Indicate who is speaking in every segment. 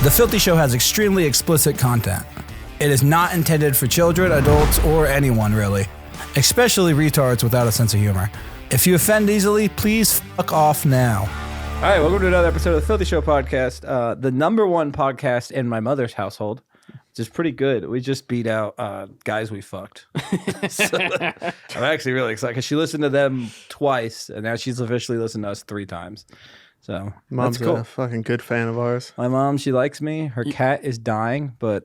Speaker 1: The Filthy Show has extremely explicit content. It is not intended for children, adults, or anyone really, especially retards without a sense of humor. If you offend easily, please fuck off now.
Speaker 2: All right, welcome to another episode of the Filthy Show podcast, the #1 podcast in my mother's household, which is pretty good. We just beat out guys we fucked. So, I'm actually really excited because she listened to them twice, and now she's officially listened to us 3 times. So
Speaker 3: Mom's
Speaker 2: that's cool.
Speaker 3: a fucking good fan of ours.
Speaker 2: My mom, she likes me. Her cat is dying, but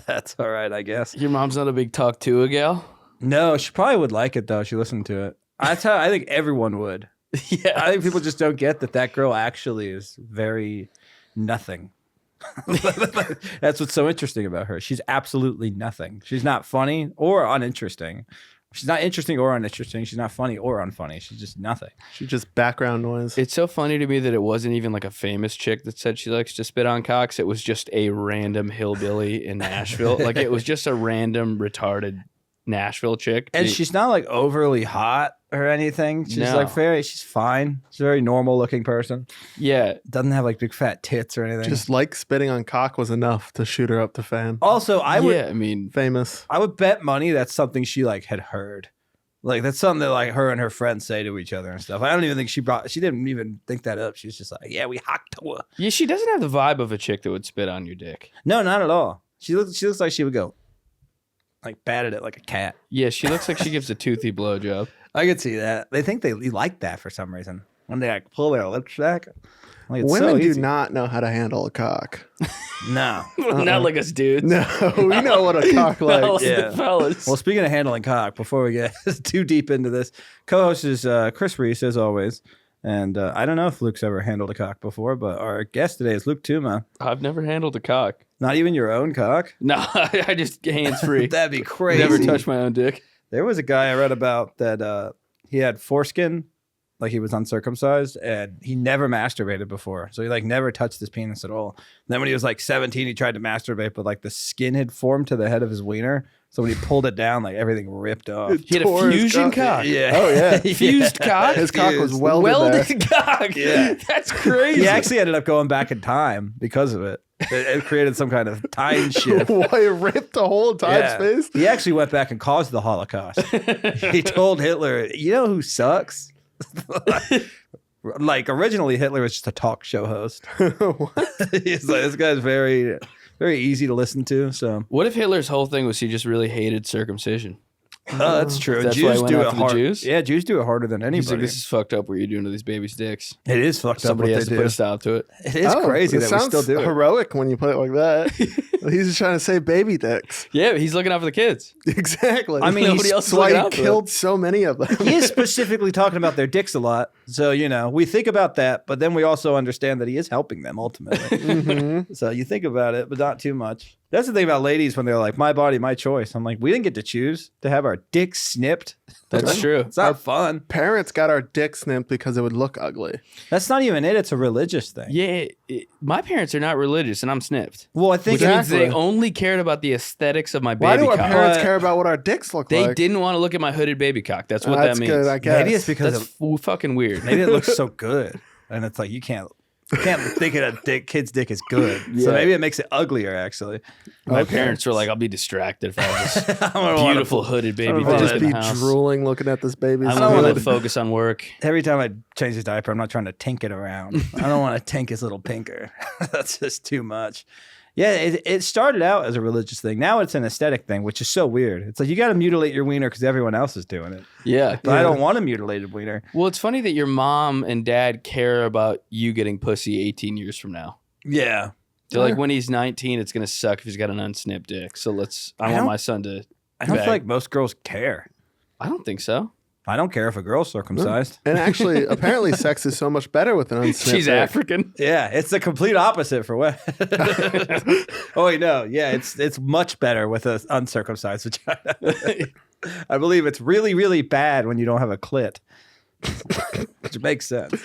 Speaker 2: that's all right, I guess.
Speaker 4: Your mom's not a big talk to a gal?
Speaker 2: No, she probably would like it, though. She listened to it. I think everyone would.
Speaker 4: Yeah.
Speaker 2: I think people just don't get that girl actually is very nothing. That's what's so interesting about her. She's absolutely nothing. She's not funny or uninteresting. She's not interesting or uninteresting. She's not funny or unfunny. She's just nothing.
Speaker 3: She's just background noise.
Speaker 4: It's so funny to me that it wasn't even like a famous chick that said she likes to spit on cocks. It was just a random hillbilly in Nashville. Like it was just a random retarded Nashville chick.
Speaker 2: And she's not like overly hot or anything. She's
Speaker 4: No.
Speaker 2: like she's fine. She's a very normal looking person.
Speaker 4: Yeah.
Speaker 2: Doesn't have like big fat tits or anything.
Speaker 3: Just like spitting on cock was enough to shoot her up to fan.
Speaker 2: Also, I
Speaker 3: Famous.
Speaker 2: would bet money that's something she like had heard. Like that's something that like her and her friends say to each other and stuff. I don't even think she didn't even think that up. She was just like, yeah, we hocked her.
Speaker 4: Yeah, she doesn't have the vibe of a chick that would spit on your dick.
Speaker 2: No, not at all. She looks like she would go like bat at it like a cat.
Speaker 4: Yeah, she looks like she gives a toothy blowjob.
Speaker 2: I could see that. They think they like that for some reason. When they like pull their lips back. Like, it's
Speaker 3: Women
Speaker 2: so
Speaker 3: do
Speaker 2: easy.
Speaker 3: not know how to handle a cock.
Speaker 2: No.
Speaker 4: Not like us dudes.
Speaker 3: No, we know what a cock
Speaker 4: Not
Speaker 3: likes.
Speaker 4: like
Speaker 2: Yeah.
Speaker 4: the fellas.
Speaker 2: Well, speaking of handling cock, before we get too deep into this, co-host is Chris Rees, as always. And I don't know if Luke's ever handled a cock before, but our guest today is Luke Touma.
Speaker 4: I've never handled a cock.
Speaker 2: Not even your own cock?
Speaker 4: No, I just hands free.
Speaker 2: That'd be crazy.
Speaker 4: Never touched my own dick.
Speaker 2: There was a guy I read about that he had foreskin, like he was uncircumcised, and he never masturbated before. So he like never touched his penis at all. And then when he was like 17, he tried to masturbate, but like the skin had formed to the head of his wiener. So when he pulled it down, like everything ripped off.
Speaker 4: He had a
Speaker 3: Tore his
Speaker 4: fusion
Speaker 3: cock.
Speaker 4: cock.
Speaker 2: Yeah.
Speaker 3: Oh, yeah.
Speaker 4: Fused cock?
Speaker 3: His cock was
Speaker 2: Fused.
Speaker 3: welded there.
Speaker 4: cock.
Speaker 2: Yeah.
Speaker 4: That's crazy.
Speaker 2: He actually ended up going back in time because of it. It created some kind of time shift.
Speaker 3: Why it ripped a whole time
Speaker 2: Yeah.
Speaker 3: space?
Speaker 2: He actually went back and caused the Holocaust. He told Hitler, you know who sucks? Like originally Hitler was just a talk show host.
Speaker 3: What?
Speaker 2: He's like, this guy's very, very easy to listen to. So
Speaker 4: What if Hitler's whole thing was he just really hated circumcision?
Speaker 2: that's true.
Speaker 4: That's why he
Speaker 2: Jews
Speaker 4: went
Speaker 2: do it
Speaker 4: after the
Speaker 2: hard.
Speaker 4: Jews?
Speaker 2: Yeah, Jews do it harder than
Speaker 4: He's
Speaker 2: anybody.
Speaker 4: like, this is fucked up what you're doing to these babies' dicks.
Speaker 2: It is fucked
Speaker 4: Somebody
Speaker 2: up
Speaker 4: has
Speaker 2: what
Speaker 4: to
Speaker 2: they
Speaker 4: put
Speaker 2: do.
Speaker 4: a stop to it.
Speaker 2: It is
Speaker 3: Oh,
Speaker 2: crazy
Speaker 3: it
Speaker 2: that we
Speaker 3: sounds
Speaker 2: still do it.
Speaker 3: heroic when you put it like that. He's just trying to say baby dicks.
Speaker 4: Yeah, he's looking out for the kids.
Speaker 3: Exactly.
Speaker 2: I mean,
Speaker 4: Nobody else
Speaker 3: that's
Speaker 4: is
Speaker 3: why
Speaker 4: looking
Speaker 3: he
Speaker 4: out for
Speaker 3: killed so many of them.
Speaker 2: He is specifically talking about their dicks a lot. So, you know, we think about that, but then we also understand that he is helping them ultimately.
Speaker 3: Mm-hmm.
Speaker 2: So you think about it, but not too much. That's the thing about ladies when they're like, my body, my choice. I'm like, we didn't get to choose to have our dicks snipped.
Speaker 4: That's true.
Speaker 2: It's not fun.
Speaker 3: Parents got our dick snipped because it would look ugly.
Speaker 2: That's not even it. It's a religious thing.
Speaker 4: Yeah, my parents are not religious, and I'm snipped.
Speaker 2: Well, I think
Speaker 4: Which means
Speaker 3: Exactly.
Speaker 4: they only cared about the aesthetics of my
Speaker 3: Why
Speaker 4: baby
Speaker 3: do our
Speaker 4: cock.
Speaker 3: parents care about what our dicks look
Speaker 4: They
Speaker 3: like?
Speaker 4: didn't want to look at my hooded baby cock. That's what
Speaker 3: That's
Speaker 4: that means.
Speaker 3: good, I guess.
Speaker 2: maybe it's because
Speaker 4: That's fucking weird.
Speaker 2: maybe it looks so good. And it's like, you can't think of a kid's dick is good. So
Speaker 4: Yeah.
Speaker 2: maybe it makes it uglier, actually.
Speaker 4: My
Speaker 3: Okay.
Speaker 4: parents were like, I'll be distracted if I have this
Speaker 2: I don't wanna-
Speaker 4: beautiful hooded baby
Speaker 2: wanna
Speaker 4: dick
Speaker 3: just
Speaker 4: in
Speaker 3: be
Speaker 4: the house.
Speaker 3: drooling looking at this baby's
Speaker 4: I don't want to
Speaker 3: hood.
Speaker 4: focus on work.
Speaker 2: Every time I change his diaper, I'm not trying to tink it around. I don't want to tink his little pinker. That's just too much. Yeah, it started out as a religious thing. Now it's an aesthetic thing, which is so weird. It's like you got to mutilate your wiener because everyone else is doing it.
Speaker 4: Yeah.
Speaker 2: But I don't want a mutilated wiener.
Speaker 4: Well, it's funny that your mom and dad care about you getting pussy 18 years from now.
Speaker 2: Yeah.
Speaker 4: They're like, when he's 19, it's going to suck if he's got an unsnipped dick. So I want
Speaker 2: don't-
Speaker 4: my son to.
Speaker 2: I don't
Speaker 4: bag.
Speaker 2: feel like most girls care.
Speaker 4: I don't think so.
Speaker 2: I don't care if a girl's circumcised.
Speaker 3: And actually, apparently, sex is so much better with an unsnipped
Speaker 4: She's
Speaker 3: dick.
Speaker 4: African.
Speaker 2: Yeah, it's the complete opposite for women. Oh wait, no, yeah, it's much better with an uncircumcised vagina. I believe it's really, really bad when you don't have a clit, which makes sense.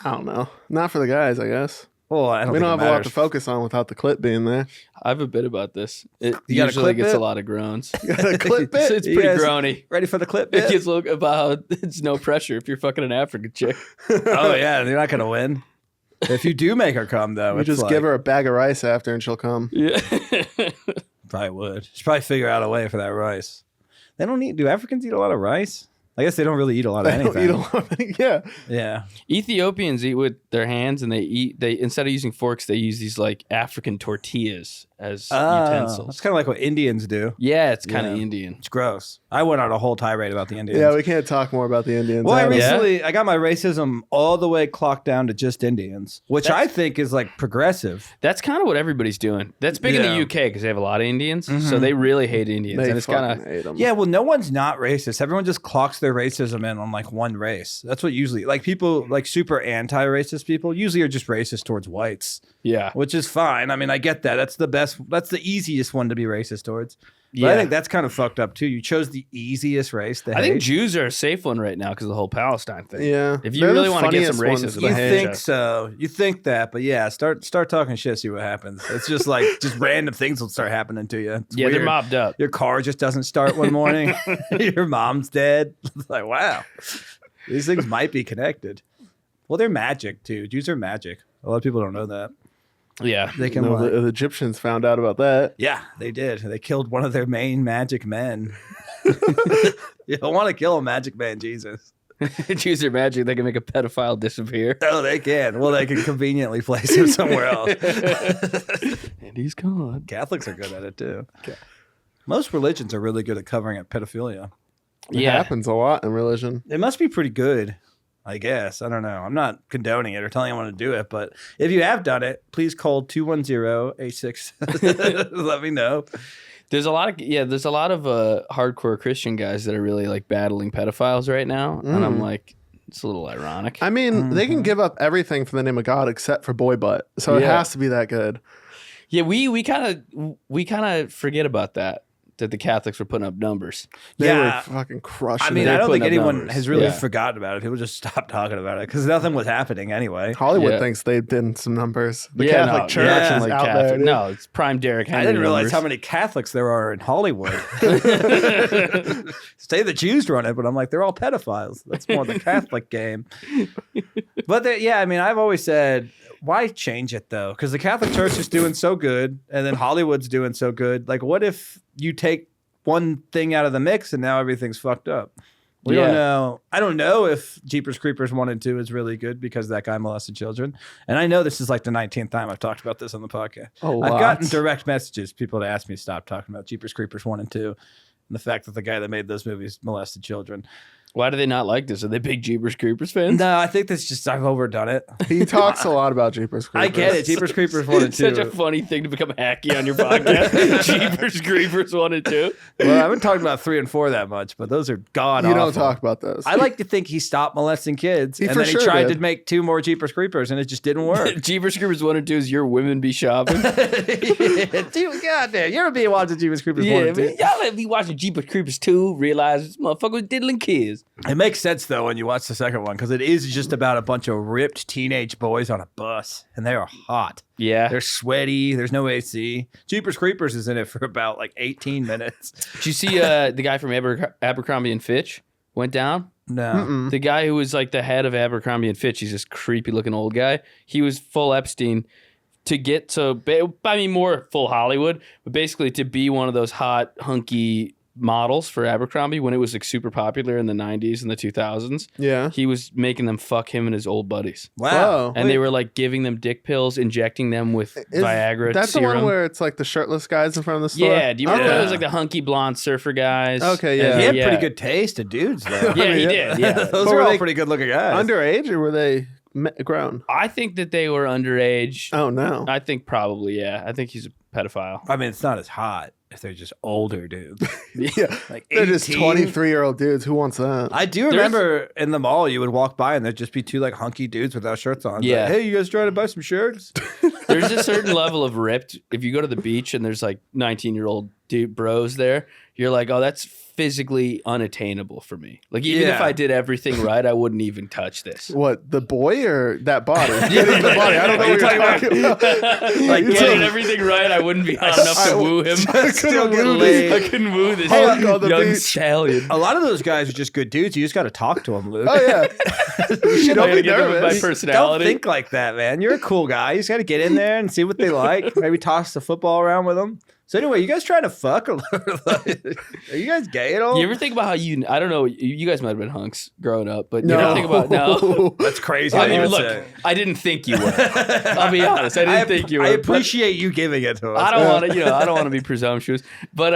Speaker 3: I don't know. Not for the guys, I guess.
Speaker 2: Well, I don't.
Speaker 3: We
Speaker 2: think
Speaker 3: don't
Speaker 2: it
Speaker 3: have a lot
Speaker 2: matters.
Speaker 3: to focus on without the clit being there.
Speaker 4: I have a bit about this. It
Speaker 2: You got a
Speaker 4: usually
Speaker 2: clip
Speaker 4: gets
Speaker 2: bit?
Speaker 4: a lot of groans.
Speaker 3: You got a clit bit?
Speaker 4: It's
Speaker 2: You
Speaker 4: pretty
Speaker 2: guys
Speaker 4: groany.
Speaker 2: Ready for the clip?
Speaker 4: It
Speaker 2: Bit?
Speaker 4: gets a little about how it's no pressure if you're fucking an African chick.
Speaker 2: Oh yeah, you're not gonna win. If you do make her come, though,
Speaker 3: You
Speaker 2: it's
Speaker 3: just
Speaker 2: like,
Speaker 3: give her a bag of rice after and she'll come.
Speaker 4: Yeah.
Speaker 2: Probably would. She'd probably figure out a way for that rice. They don't eat. Do Africans eat a lot of rice? I guess they don't really eat a lot of
Speaker 3: They don't
Speaker 2: anything.
Speaker 3: eat a lot of it. Yeah.
Speaker 2: Yeah.
Speaker 4: Ethiopians eat with their hands, and they instead of using forks, they use these like African tortillas as utensils.
Speaker 2: That's kind of like what Indians do.
Speaker 4: Yeah, it's kind of
Speaker 2: Yeah.
Speaker 4: Indian.
Speaker 2: It's gross. I went on a whole tirade about the Indians.
Speaker 3: Yeah, we can't talk more about the Indians.
Speaker 2: Well, I
Speaker 3: Adam.
Speaker 2: I got my racism all the way clocked down to just Indians, which I think is like progressive.
Speaker 4: That's kind of what everybody's doing. That's big in
Speaker 2: Yeah.
Speaker 4: the UK because they have a lot of Indians, so they really hate Indians,
Speaker 3: They
Speaker 4: and it's kind
Speaker 3: fucking
Speaker 4: of
Speaker 3: hate 'em.
Speaker 2: Yeah, well, no one's not racist. Everyone just clocks their racism in on like one race. That's what usually, like people, like super anti-racist people usually are just racist towards whites,
Speaker 4: yeah.
Speaker 2: which is fine. I mean, I get that. That's the best. That's the easiest one to be racist towards. But
Speaker 4: Yeah.
Speaker 2: I think that's kind of fucked up too. You chose the easiest race to
Speaker 4: I think
Speaker 2: hate.
Speaker 4: Jews are a safe one right now because of the whole Palestine thing.
Speaker 3: Yeah.
Speaker 4: If you
Speaker 3: They're
Speaker 4: really
Speaker 3: the
Speaker 4: want to get some
Speaker 3: funniest ones
Speaker 4: racism,
Speaker 3: to
Speaker 2: You
Speaker 3: hate.
Speaker 2: think so? You think that? But yeah, start talking shit. See what happens. It's just like just random things will start happening to you. It's
Speaker 4: yeah,
Speaker 2: weird.
Speaker 4: they're mobbed up.
Speaker 2: Your car just doesn't start one morning. Your mom's dead. It's like, wow, these things might be connected. Well, they're magic too. Jews are magic. A lot of people don't know that.
Speaker 4: Yeah,
Speaker 2: They can.
Speaker 3: No,
Speaker 2: like-
Speaker 3: the Egyptians found out about that.
Speaker 2: yeah, they did. They killed one of their main magic men. You don't want to kill a magic man, Jesus.
Speaker 4: Jews are magic. They can make a pedophile disappear.
Speaker 2: Oh, they can. Well, they can conveniently place him somewhere else.
Speaker 4: And he's gone.
Speaker 2: Catholics are good at it too. Most religions are really good at covering up pedophilia.
Speaker 3: It
Speaker 4: Yeah,
Speaker 3: happens a lot in religion.
Speaker 2: It must be pretty good, I guess. I don't know. I'm not condoning it or telling anyone to do it, but if you have done it, please call 210-86. Let me know.
Speaker 4: there's a lot of hardcore Christian guys that are really like battling pedophiles right now, and I'm like, it's a little ironic.
Speaker 3: I mean, they can give up everything for the name of God except for boy butt. So it
Speaker 4: Yeah.
Speaker 3: has to be that good.
Speaker 4: Yeah, we kind of forget about that the Catholics were putting up numbers.
Speaker 3: They
Speaker 2: Yeah.
Speaker 3: were fucking crushing
Speaker 2: I mean,
Speaker 3: it.
Speaker 2: I don't
Speaker 4: putting
Speaker 2: think
Speaker 4: up
Speaker 2: anyone
Speaker 4: numbers.
Speaker 2: has really
Speaker 4: Yeah.
Speaker 2: forgotten about it. People just stopped talking about it because nothing was happening anyway.
Speaker 3: Hollywood
Speaker 4: Yeah.
Speaker 3: thinks they did some numbers. The
Speaker 4: Yeah,
Speaker 3: Catholic
Speaker 4: no,
Speaker 3: Church
Speaker 2: yeah,
Speaker 3: is
Speaker 4: like
Speaker 3: out
Speaker 4: Catholic.
Speaker 3: there. dude.
Speaker 4: No, it's prime Derrick Henry.
Speaker 2: I didn't realize how
Speaker 4: numbers.
Speaker 2: many Catholics there are in Hollywood. Say the Jews run it, but I'm like, they're all pedophiles. That's more the Catholic game. But yeah, I mean, I've always said, why change it though? Because the Catholic Church is doing so good, and then Hollywood's doing so good. Like, what if you take one thing out of the mix and now everything's fucked up? We
Speaker 4: Yeah.
Speaker 2: don't know. I don't know if Jeepers Creepers 1 and 2 is really good because that guy molested children. And I know this is like the 19th time I've talked about this on the podcast.
Speaker 3: A
Speaker 2: I've
Speaker 3: lot.
Speaker 2: gotten direct messages, people to ask me to stop talking about Jeepers Creepers 1 and 2 and the fact that the guy that made those movies molested children.
Speaker 4: Why do they not like this? Are they big Jeepers Creepers fans?
Speaker 2: No, I think that's just, I've overdone it.
Speaker 3: He talks a lot about Jeepers Creepers.
Speaker 2: I get it. Jeepers Creepers 1 and 2.
Speaker 4: Such a funny thing to become hacky on your podcast. Jeepers Creepers 1 and 2.
Speaker 2: Well, I haven't talked about 3 and 4 that much, but those are god
Speaker 3: You
Speaker 2: awful.
Speaker 3: don't talk about those.
Speaker 2: I like to think he stopped molesting kids,
Speaker 3: He
Speaker 2: and
Speaker 3: for
Speaker 2: then he
Speaker 3: sure
Speaker 2: tried
Speaker 3: did.
Speaker 2: to make 2 more Jeepers Creepers, and it just didn't work.
Speaker 4: Jeepers Creepers 1 and 2 is your women be shopping.
Speaker 2: God damn, you ever be watching Jeepers Creepers 1
Speaker 4: Yeah,
Speaker 2: and 2?
Speaker 4: man, y'all let me watching Jeepers Creepers 2, realize this motherfucker was diddling kids.
Speaker 2: It makes sense though when you watch the second one because it is just about a bunch of ripped teenage boys on a bus, and they are hot.
Speaker 4: Yeah.
Speaker 2: They're sweaty. There's no AC. Jeepers Creepers is in it for about like 18 minutes.
Speaker 4: Did you see the guy from Abercrombie and Fitch went down?
Speaker 2: No.
Speaker 4: The guy who was like the head of Abercrombie and Fitch, he's this creepy looking old guy. He was full Epstein to get to, I mean, more full Hollywood, but basically to be one of those hot, hunky models for Abercrombie when it was like super popular in the 90s and the 2000s.
Speaker 3: yeah.
Speaker 4: He was making them fuck him and his old buddies.
Speaker 2: Wow.
Speaker 3: Whoa.
Speaker 4: And they were like giving them dick pills, injecting them with Viagra
Speaker 3: That's
Speaker 4: serum.
Speaker 3: the one where it's like the shirtless guys in front of the store?
Speaker 4: Yeah, do you remember
Speaker 2: Okay.
Speaker 4: it was like the hunky blonde surfer guys?
Speaker 3: Okay, yeah.
Speaker 2: He had
Speaker 4: yeah.
Speaker 2: pretty good taste of dudes though.
Speaker 4: Yeah, he did. Yeah.
Speaker 2: Those
Speaker 3: But
Speaker 2: are
Speaker 3: were
Speaker 2: all
Speaker 3: they
Speaker 2: pretty good looking guys.
Speaker 3: Underage or were they grown?
Speaker 4: I think that they were underage.
Speaker 3: Oh, no.
Speaker 4: I think probably, yeah. I think he's a pedophile.
Speaker 2: I mean, it's not as hot if they're just older dudes.
Speaker 3: Yeah.
Speaker 2: Like
Speaker 3: They're just
Speaker 2: 18.
Speaker 3: 23-year-old dudes. Who wants that?
Speaker 2: I do remember in the mall, you would walk by and there'd just be 2 like hunky dudes without shirts on.
Speaker 4: Yeah.
Speaker 2: Like, hey, you guys trying to buy some shirts?
Speaker 4: There's a certain level of ripped. If you go to the beach and there's like 19-year-old dude bros there, you're like, oh, that's physically unattainable for me. Like even if I did everything right, I wouldn't even touch this.
Speaker 3: What, the boy or that body? Getting the body. I don't know what you're talking about.
Speaker 4: Like getting everything right, I wouldn't be hot enough to woo him.
Speaker 3: I
Speaker 4: couldn't woo this young stallion.
Speaker 2: A lot of those guys are just good dudes. You just got to talk to them, Luke.
Speaker 3: Oh yeah. You
Speaker 4: Don't
Speaker 3: don't be
Speaker 4: give them my
Speaker 3: nervous.
Speaker 4: personality.
Speaker 2: Don't think like that, man. You're a cool guy. You just got to get in there and see what they like. Maybe toss the football around with them. So anyway, you guys trying to fuck? Are you guys gay at all?
Speaker 4: You ever think about how I don't know, you guys might have been hunks growing up, but you ever think about no.
Speaker 2: That's crazy.
Speaker 4: I mean, look, I didn't think you were. I'll be honest, I didn't think you were.
Speaker 2: I appreciate you giving it to us.
Speaker 4: I don't want to, I don't want to be presumptuous, but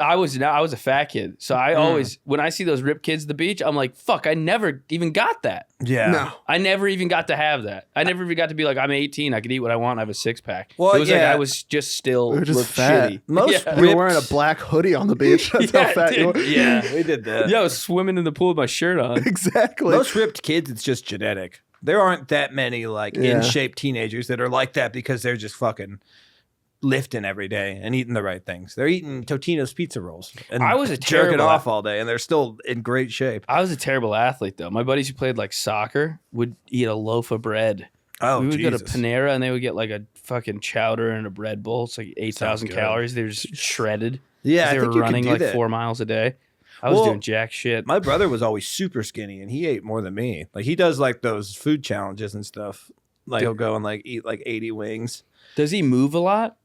Speaker 4: I was a fat kid, so I always, when I see those ripped kids at the beach, I'm like, fuck, I never even got that.
Speaker 2: Yeah.
Speaker 3: No.
Speaker 4: I never even got to have that. I never even got to be like, I'm 18, I can eat what I want, I have a 6-pack.
Speaker 2: Well,
Speaker 4: it was like I was just still
Speaker 3: We were just
Speaker 4: looked
Speaker 3: fat.
Speaker 4: shitty.
Speaker 2: Most
Speaker 3: You were wearing a black hoodie on the beach. That's how fat you were.
Speaker 2: Yeah, we did that.
Speaker 4: Yeah, I was swimming in the pool with my shirt on.
Speaker 3: Exactly.
Speaker 2: Most ripped kids, it's just genetic. There aren't that many like in shape teenagers that are like that because they're just fucking lifting every day and eating the right things. They're eating Totino's pizza rolls and
Speaker 4: I was a
Speaker 2: jerking
Speaker 4: terrible
Speaker 2: off all day, and they're still in great shape.
Speaker 4: I was a terrible athlete though. My buddies who played like soccer would eat a loaf of bread.
Speaker 2: Oh,
Speaker 4: we would
Speaker 2: Jesus.
Speaker 4: go to Panera and they would get like a fucking chowder and a bread bowl. It's like 8,000 calories. They were just shredded.
Speaker 2: Yeah,
Speaker 4: they
Speaker 2: I
Speaker 4: were
Speaker 2: think you could
Speaker 4: running
Speaker 2: do
Speaker 4: like
Speaker 2: that.
Speaker 4: 4 miles a day. I was doing jack shit.
Speaker 2: My brother was always super skinny, and he ate more than me. Like he does like those food challenges and stuff. Like he'll go and like eat like 80 wings.
Speaker 4: Does he move a lot?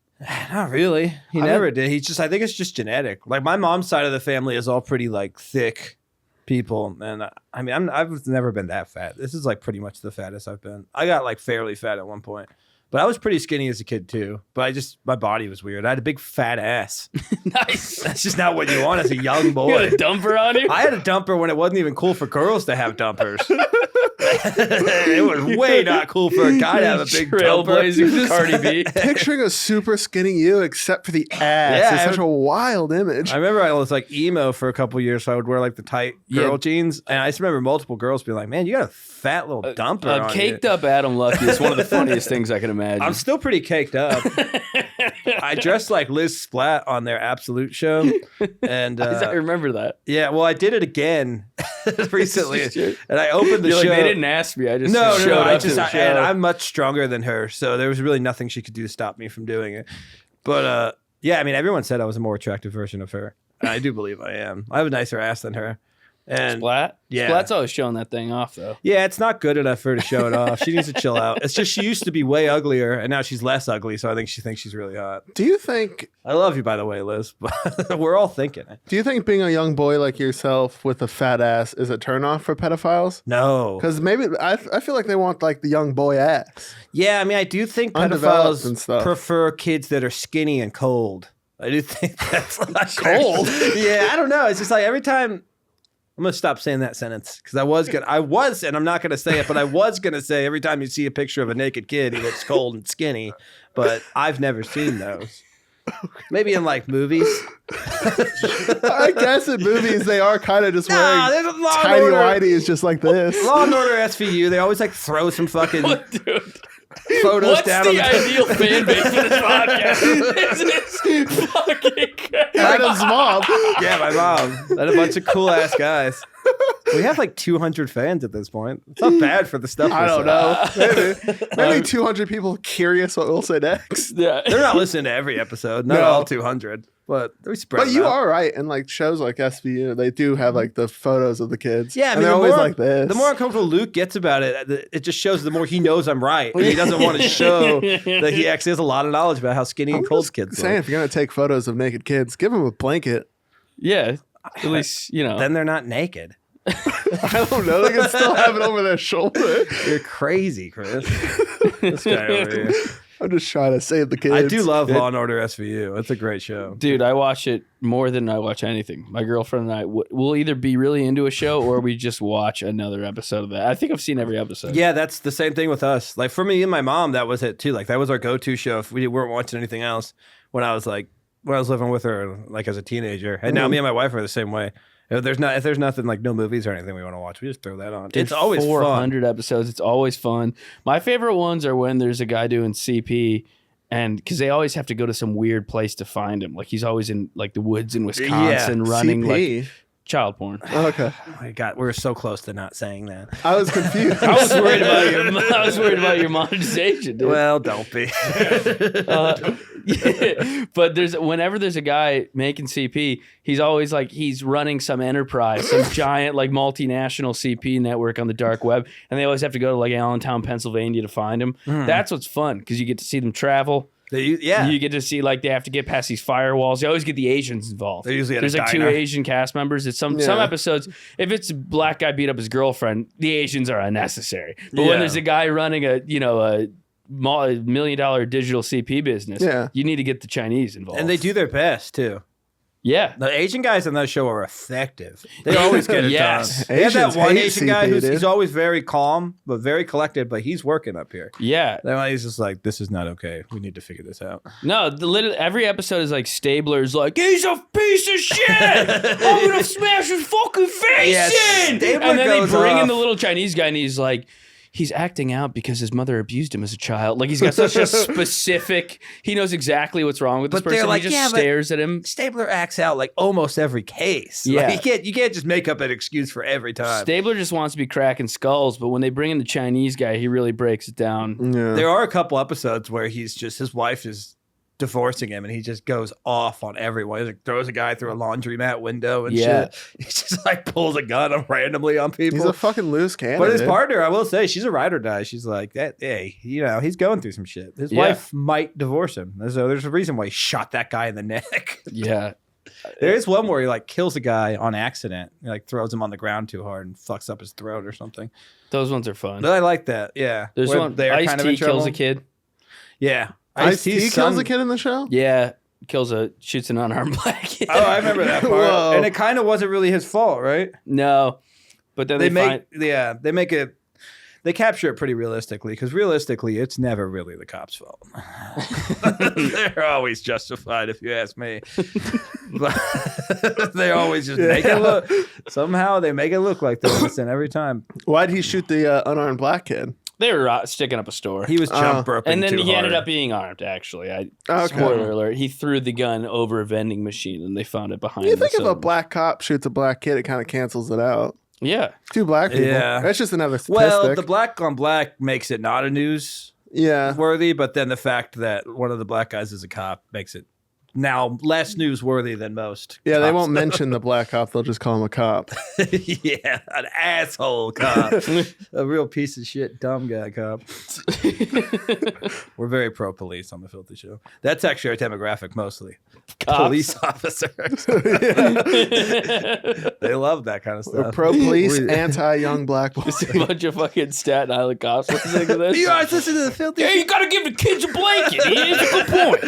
Speaker 2: Not really. He never did. He's just, I think it's just genetic. Like my mom's side of the family is all pretty like thick people. And I mean, I've never been that fat. This is like pretty much the fattest I've been. I got like fairly fat at one point, but I was pretty skinny as a kid too. But my body was weird. I had a big fat ass.
Speaker 4: Nice.
Speaker 2: That's just not what you want as a young boy.
Speaker 4: You had a dumper on you?
Speaker 2: I had a dumper when it wasn't even cool for girls to have dumpers. It was way not cool for a guy to have a big
Speaker 4: trailblazing
Speaker 2: dumper.
Speaker 4: for Cardi B.
Speaker 3: Picturing a super skinny you, except for the ass,
Speaker 2: Yeah,
Speaker 3: is such a wild image.
Speaker 2: I remember I was like emo for a couple years, so I would wear like the tight girl jeans, and I just remember multiple girls being like, "Man, you got a fat little dumper."
Speaker 4: A caked up Adam Luckey is one of the funniest things I can imagine.
Speaker 2: I'm still pretty caked up. I dressed like Liz Splat on their Absolute show, and
Speaker 4: I remember that.
Speaker 2: yeah, well, I did it again recently, and I opened the
Speaker 4: You're
Speaker 2: show.
Speaker 4: like, they didn't ask me. I just
Speaker 2: No,
Speaker 4: showed up
Speaker 2: I
Speaker 4: to the show.
Speaker 2: and I'm much stronger than her, so there was really nothing she could do to stop me from doing it. But yeah, I mean, everyone said I was a more attractive version of her. And I do believe I am. I have a nicer ass than her. And
Speaker 4: Splat?
Speaker 2: Yeah.
Speaker 4: Splat's always showing that thing off, though.
Speaker 2: yeah, it's not good enough for her to show it off. She needs to chill out. It's just she used to be way uglier, and now she's less ugly, so I think she thinks she's really hot.
Speaker 3: Do you think
Speaker 2: I love you, by the way, Liz, but we're all thinking it.
Speaker 3: being a young boy like yourself with a fat ass is a turnoff for pedophiles?
Speaker 2: No.
Speaker 3: Because maybe I feel like they want like the young boy ass.
Speaker 2: Yeah, I mean, I do think
Speaker 3: Undeveloped and
Speaker 2: pedophiles
Speaker 3: stuff.
Speaker 2: prefer kids that are skinny and cold. I do think that's like
Speaker 3: Cold?
Speaker 2: Yeah, I don't know. It's just like every time. I'm gonna stop saying that sentence because and I'm not gonna say it, but I was gonna say every time you see a picture of a naked kid, he looks cold and skinny. But I've never seen those. Maybe in like movies.
Speaker 3: I guess in movies they are kind of just wearing
Speaker 2: there's a Law and
Speaker 3: tiny
Speaker 2: Order.
Speaker 3: whities just like this.
Speaker 2: Law and Order SVU. They always like throw some fucking
Speaker 4: Dude.
Speaker 2: photos
Speaker 4: What's
Speaker 2: down.
Speaker 4: the ideal fan base for this podcast? This fucking
Speaker 3: Adam's mom.
Speaker 2: Yeah, my mom and a bunch of cool ass guys. We have like 200 fans at this point. It's not bad for the stuff.
Speaker 3: I don't know. Maybe 200 people curious what we'll say next.
Speaker 4: Yeah.
Speaker 2: They're not listening to every episode. Not
Speaker 3: No.
Speaker 2: all 200, but we spread.
Speaker 3: But
Speaker 2: them
Speaker 3: you
Speaker 2: out.
Speaker 3: are right. And like shows like SVU, they do have like the photos of the kids.
Speaker 2: Yeah, I
Speaker 3: and
Speaker 2: mean,
Speaker 3: they're
Speaker 2: the
Speaker 3: always
Speaker 2: more,
Speaker 3: like this.
Speaker 2: The more uncomfortable Luke gets about it, it just shows the more he knows I'm right. And he doesn't want to show that he actually has a lot of knowledge about how skinny and cold kids
Speaker 3: saying,
Speaker 2: look.
Speaker 3: if you're gonna take photos of naked kids, give them a blanket.
Speaker 4: Yeah. At least,
Speaker 2: Then they're not naked.
Speaker 3: I don't know. They can still have it over their shoulder.
Speaker 2: You're crazy, Chris. This guy over here.
Speaker 3: I'm just trying to save the kids.
Speaker 2: I do love Law and Order SVU. It's a great show.
Speaker 4: Dude, I watch it more than I watch anything. My girlfriend and I will either be really into a show or we just watch another episode of that. I think I've seen every episode.
Speaker 2: Yeah, that's the same thing with us. Like for me and my mom, that was it too. Like that was our go-to show if we weren't watching anything else. When I was living with her, like as a teenager, and now me and my wife are the same way. If there's nothing like no movies or anything we want to watch, we just throw that on. It's always
Speaker 4: 400
Speaker 2: fun.
Speaker 4: episodes. It's always fun. My favorite ones are when there's a guy doing CP And because they always have to go to some weird place to find him. Like he's always in like the woods in Wisconsin running
Speaker 3: CP.
Speaker 4: like child porn.
Speaker 3: Okay.
Speaker 2: Oh my God, we're so close to not saying that.
Speaker 3: I was confused.
Speaker 4: I was worried about your monetization, dude.
Speaker 2: Well, don't be.
Speaker 4: Yeah. But whenever there's a guy making CP, he's always like he's running some enterprise, some giant like multinational CP network on the dark web, and they always have to go to like Allentown, Pennsylvania to find him. That's what's fun because you get to see them travel. You get to see like they have to get past these firewalls. You always get the Asians involved.
Speaker 2: They're usually at
Speaker 4: There's
Speaker 2: a
Speaker 4: like two
Speaker 2: diner.
Speaker 4: Asian cast members. It's some episodes. If it's a black guy beat up his girlfriend, the Asians are unnecessary. But when there's a guy running a $1 million digital CP business, you need to get the Chinese involved.
Speaker 2: And they do their best too.
Speaker 4: Yeah.
Speaker 2: The Asian guys on that show are effective. They always get it
Speaker 4: Yes.
Speaker 2: done. They have that
Speaker 3: Asians
Speaker 2: one
Speaker 3: hate
Speaker 2: Asian guy
Speaker 3: CP,
Speaker 2: who's
Speaker 3: dude.
Speaker 2: he's always very calm, but very collected, but he's working up here.
Speaker 4: Yeah.
Speaker 2: Then he's just like, this is not okay. We need to figure this out.
Speaker 4: No, every episode is like Stabler's like, he's a piece of shit. I'm going to smash his fucking face in.
Speaker 2: Stabler
Speaker 4: And then they
Speaker 2: goes
Speaker 4: bring in
Speaker 2: off.
Speaker 4: the little Chinese guy and he's like, he's acting out because his mother abused him as a child. Like he's got such a specific, he knows exactly what's wrong with this
Speaker 2: But they're
Speaker 4: person.
Speaker 2: like,
Speaker 4: he just
Speaker 2: yeah, but-
Speaker 4: stares at him.
Speaker 2: Stabler acts out like almost every case.
Speaker 4: Yeah.
Speaker 2: Like, you can't just make up an excuse for every time.
Speaker 4: Stabler just wants to be cracking skulls, but when they bring in the Chinese guy, he really breaks it down.
Speaker 3: Yeah.
Speaker 2: There are a couple episodes where his wife is divorcing him and he just goes off on everyone. He like throws a guy through a laundromat window and shit. He just like pulls a gun randomly on people.
Speaker 3: He's a fucking loose cannon.
Speaker 2: But his
Speaker 3: dude.
Speaker 2: partner, I will say, she's a ride or die. She's like, hey, he's going through some shit. His wife might divorce him. So there's a reason why he shot that guy in the neck.
Speaker 4: Yeah.
Speaker 2: There is one where he like kills a guy on accident. He like throws him on the ground too hard and fucks up his throat or something.
Speaker 4: Those ones are fun.
Speaker 2: But I like that. Yeah.
Speaker 4: There's
Speaker 2: Where
Speaker 4: one,
Speaker 2: they're kind of in
Speaker 4: Ice-T kills
Speaker 2: trouble.
Speaker 4: a kid.
Speaker 2: Yeah.
Speaker 3: Ice-T
Speaker 2: Ice-T's
Speaker 3: kills
Speaker 2: son-
Speaker 3: a kid in the show?
Speaker 4: Yeah. Shoots an unarmed black kid.
Speaker 2: Oh, I remember that part.
Speaker 3: Whoa.
Speaker 2: And it kind of wasn't really his fault, right?
Speaker 4: No. But then
Speaker 2: They capture it pretty realistically because realistically, it's never really the cops' fault. They're always justified, if you ask me. But they always just make it look. Somehow they make it look like they're innocent every time.
Speaker 3: Why'd he shoot the unarmed black kid?
Speaker 4: They were sticking up a store.
Speaker 2: He was jump roping
Speaker 4: and then
Speaker 2: too
Speaker 4: he ended
Speaker 2: hard.
Speaker 4: up being armed, actually.
Speaker 3: Okay.
Speaker 4: Spoiler alert. He threw the gun over a vending machine and they found it behind
Speaker 3: You
Speaker 4: him.
Speaker 3: think if
Speaker 4: so-
Speaker 3: a black cop shoots a black kid, it kind of cancels it out.
Speaker 4: Yeah.
Speaker 3: Two black people.
Speaker 2: Yeah.
Speaker 3: That's just another statistic.
Speaker 2: Well, the black on black makes it not a news
Speaker 3: yeah.
Speaker 2: worthy, but then the fact that one of the black guys is a cop makes it now less newsworthy than most.
Speaker 3: Yeah, they
Speaker 2: cops.
Speaker 3: won't mention the black cop. They'll just call him a cop.
Speaker 2: Yeah, an asshole cop, a real piece of shit, dumb guy cop. We're very pro police on the Filthy Show. That's actually our demographic mostly.
Speaker 4: Cops.
Speaker 2: Police officers. They love that kind of
Speaker 3: We're
Speaker 2: stuff.
Speaker 3: pro police, anti young black boy.
Speaker 4: Just a bunch of fucking Staten Island cops listening to this.
Speaker 2: You guys listen to the Filthy
Speaker 4: Yeah,
Speaker 2: Show?
Speaker 4: you gotta give the kids a blanket. It's a good point.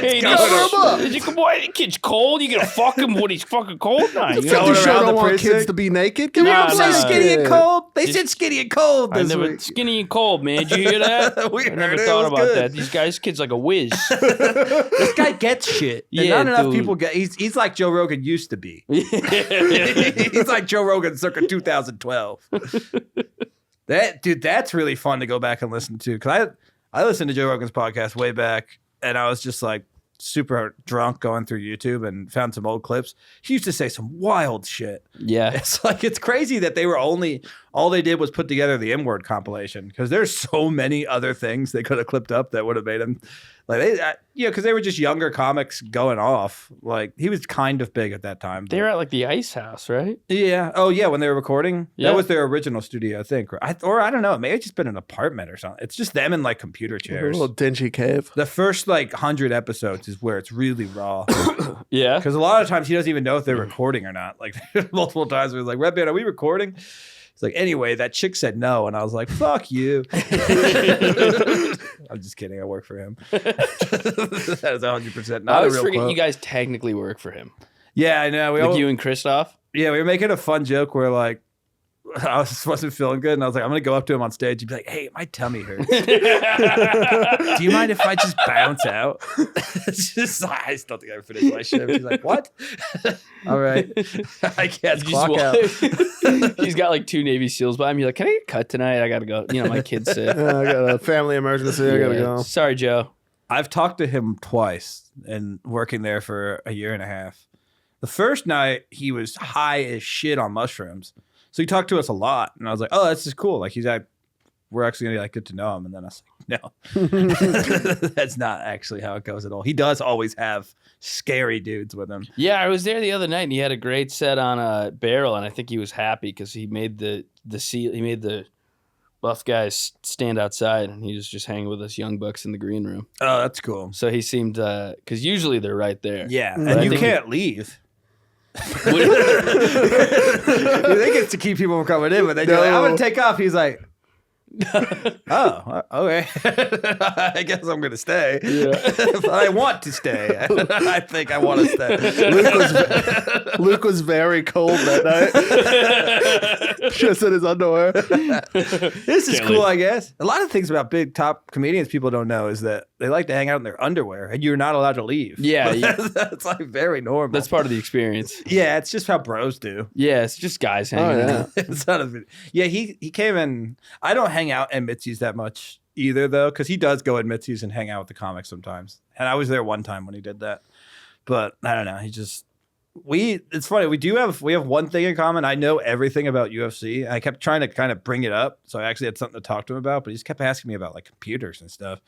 Speaker 4: Hey,
Speaker 3: cover 'em up.
Speaker 4: the kid's cold. You gonna fuck him when he's fucking cold? Nah, you
Speaker 3: The
Speaker 4: know,
Speaker 2: Going
Speaker 3: Filthy Show
Speaker 2: around
Speaker 3: don't
Speaker 2: the
Speaker 3: want
Speaker 2: precinct?
Speaker 3: kids to be naked. Give
Speaker 4: Nah,
Speaker 3: me
Speaker 2: They
Speaker 3: a
Speaker 2: say
Speaker 4: nah.
Speaker 3: blanket.
Speaker 2: skinny and cold. They said skinny and cold
Speaker 4: I
Speaker 2: this
Speaker 4: never
Speaker 2: week.
Speaker 4: skinny and cold, man. Did you hear that?
Speaker 2: We
Speaker 4: I never
Speaker 2: heard it.
Speaker 4: thought
Speaker 2: It was
Speaker 4: about
Speaker 2: good.
Speaker 4: that. These guys, kid's like a whiz.
Speaker 2: This guy gets shit. And
Speaker 4: Yeah,
Speaker 2: not enough
Speaker 4: dude.
Speaker 2: people get. He's like Joe Rogan used to be. He's like Joe Rogan circa 2012. That's really fun to go back and listen to because I listened to Joe Rogan's podcast way back, and I was just like super drunk going through YouTube and found some old clips. He used to say some wild shit.
Speaker 4: Yeah.
Speaker 2: It's like it's crazy that they were all they did was put together the M-word compilation because there's so many other things they could have clipped up that would have made him like because they were just younger comics going off. Like he was kind of big at that time.
Speaker 4: They were at like the Ice House, right?
Speaker 2: Yeah. Oh yeah, when they were recording,
Speaker 4: Yeah.
Speaker 2: that was their original studio, I think. Or I don't know, maybe it's just been an apartment or something. It's just them in like computer
Speaker 3: A
Speaker 2: chairs.
Speaker 3: little dingy cave.
Speaker 2: The first like 100 episodes is where it's really raw.
Speaker 4: Yeah.
Speaker 2: Because a lot of times he doesn't even know if they're recording or not. Like multiple times we're like, Red Band, are we recording? It's like, anyway, that chick said no. And I was like, fuck you. I'm just kidding. I work for him. That is 100%
Speaker 4: I
Speaker 2: not a
Speaker 4: always
Speaker 2: real
Speaker 4: forget
Speaker 2: quote.
Speaker 4: you guys technically work for him.
Speaker 2: Yeah, I know.
Speaker 4: Like you and Christoph.
Speaker 2: Yeah, we were making a fun joke where like I wasn't feeling good, and I was like, I'm gonna go up to him on stage and be like, "Hey, my tummy hurts. Do you mind if I just bounce out?" It's just, I just don't think I ever finished my shift. He's like, "What?" All right, I can't clock out.
Speaker 4: He's got like 2 Navy SEALs by him. You're like, "Can I get cut tonight? I gotta go. You know, my kid's sick.
Speaker 3: I got a family emergency. I gotta go.
Speaker 4: Sorry, Joe."
Speaker 2: I've talked to him twice, and working there for a year and a half. The first night, he was high as shit on mushrooms. So he talked to us a lot, and I was like, "Oh, that's just cool. Like we're actually gonna like get to know him." And then I was like, "No, that's not actually how it goes at all." He does always have scary dudes with him.
Speaker 4: Yeah, I was there the other night, and he had a great set on a barrel, and I think he was happy because he made the buff guys stand outside, and he was just hanging with us young bucks in the green room.
Speaker 2: Oh, that's cool.
Speaker 4: So he seemed because usually they're right there.
Speaker 2: Yeah,
Speaker 3: But
Speaker 2: and
Speaker 3: I
Speaker 2: you
Speaker 3: think
Speaker 2: can't leave. You think it's to keep people from coming in, but they go, like, "I'm gonna take off." He's like, "Oh, okay. I guess I'm gonna stay."
Speaker 4: Yeah.
Speaker 2: But I want to stay. I think I want to stay.
Speaker 3: Luke was very cold that night. Just in his underwear.
Speaker 2: This is cool, I guess. A lot of things about big top comedians people don't know is that they like to hang out in their underwear, and you're not allowed to leave.
Speaker 4: Yeah,
Speaker 2: That's like very normal.
Speaker 4: That's part of the experience.
Speaker 2: Yeah, it's just how bros do.
Speaker 4: Yeah, it's just guys hanging out.
Speaker 2: It's not a. Yeah, he came in. I don't hang out at Mitzi's that much either, though, because he does go at Mitzi's and hang out with the comics sometimes. And I was there one time when he did that, but I don't know. He just It's funny. We have one thing in common. I know everything about UFC. I kept trying to kind of bring it up, so I actually had something to talk to him about. But he just kept asking me about like computers and stuff.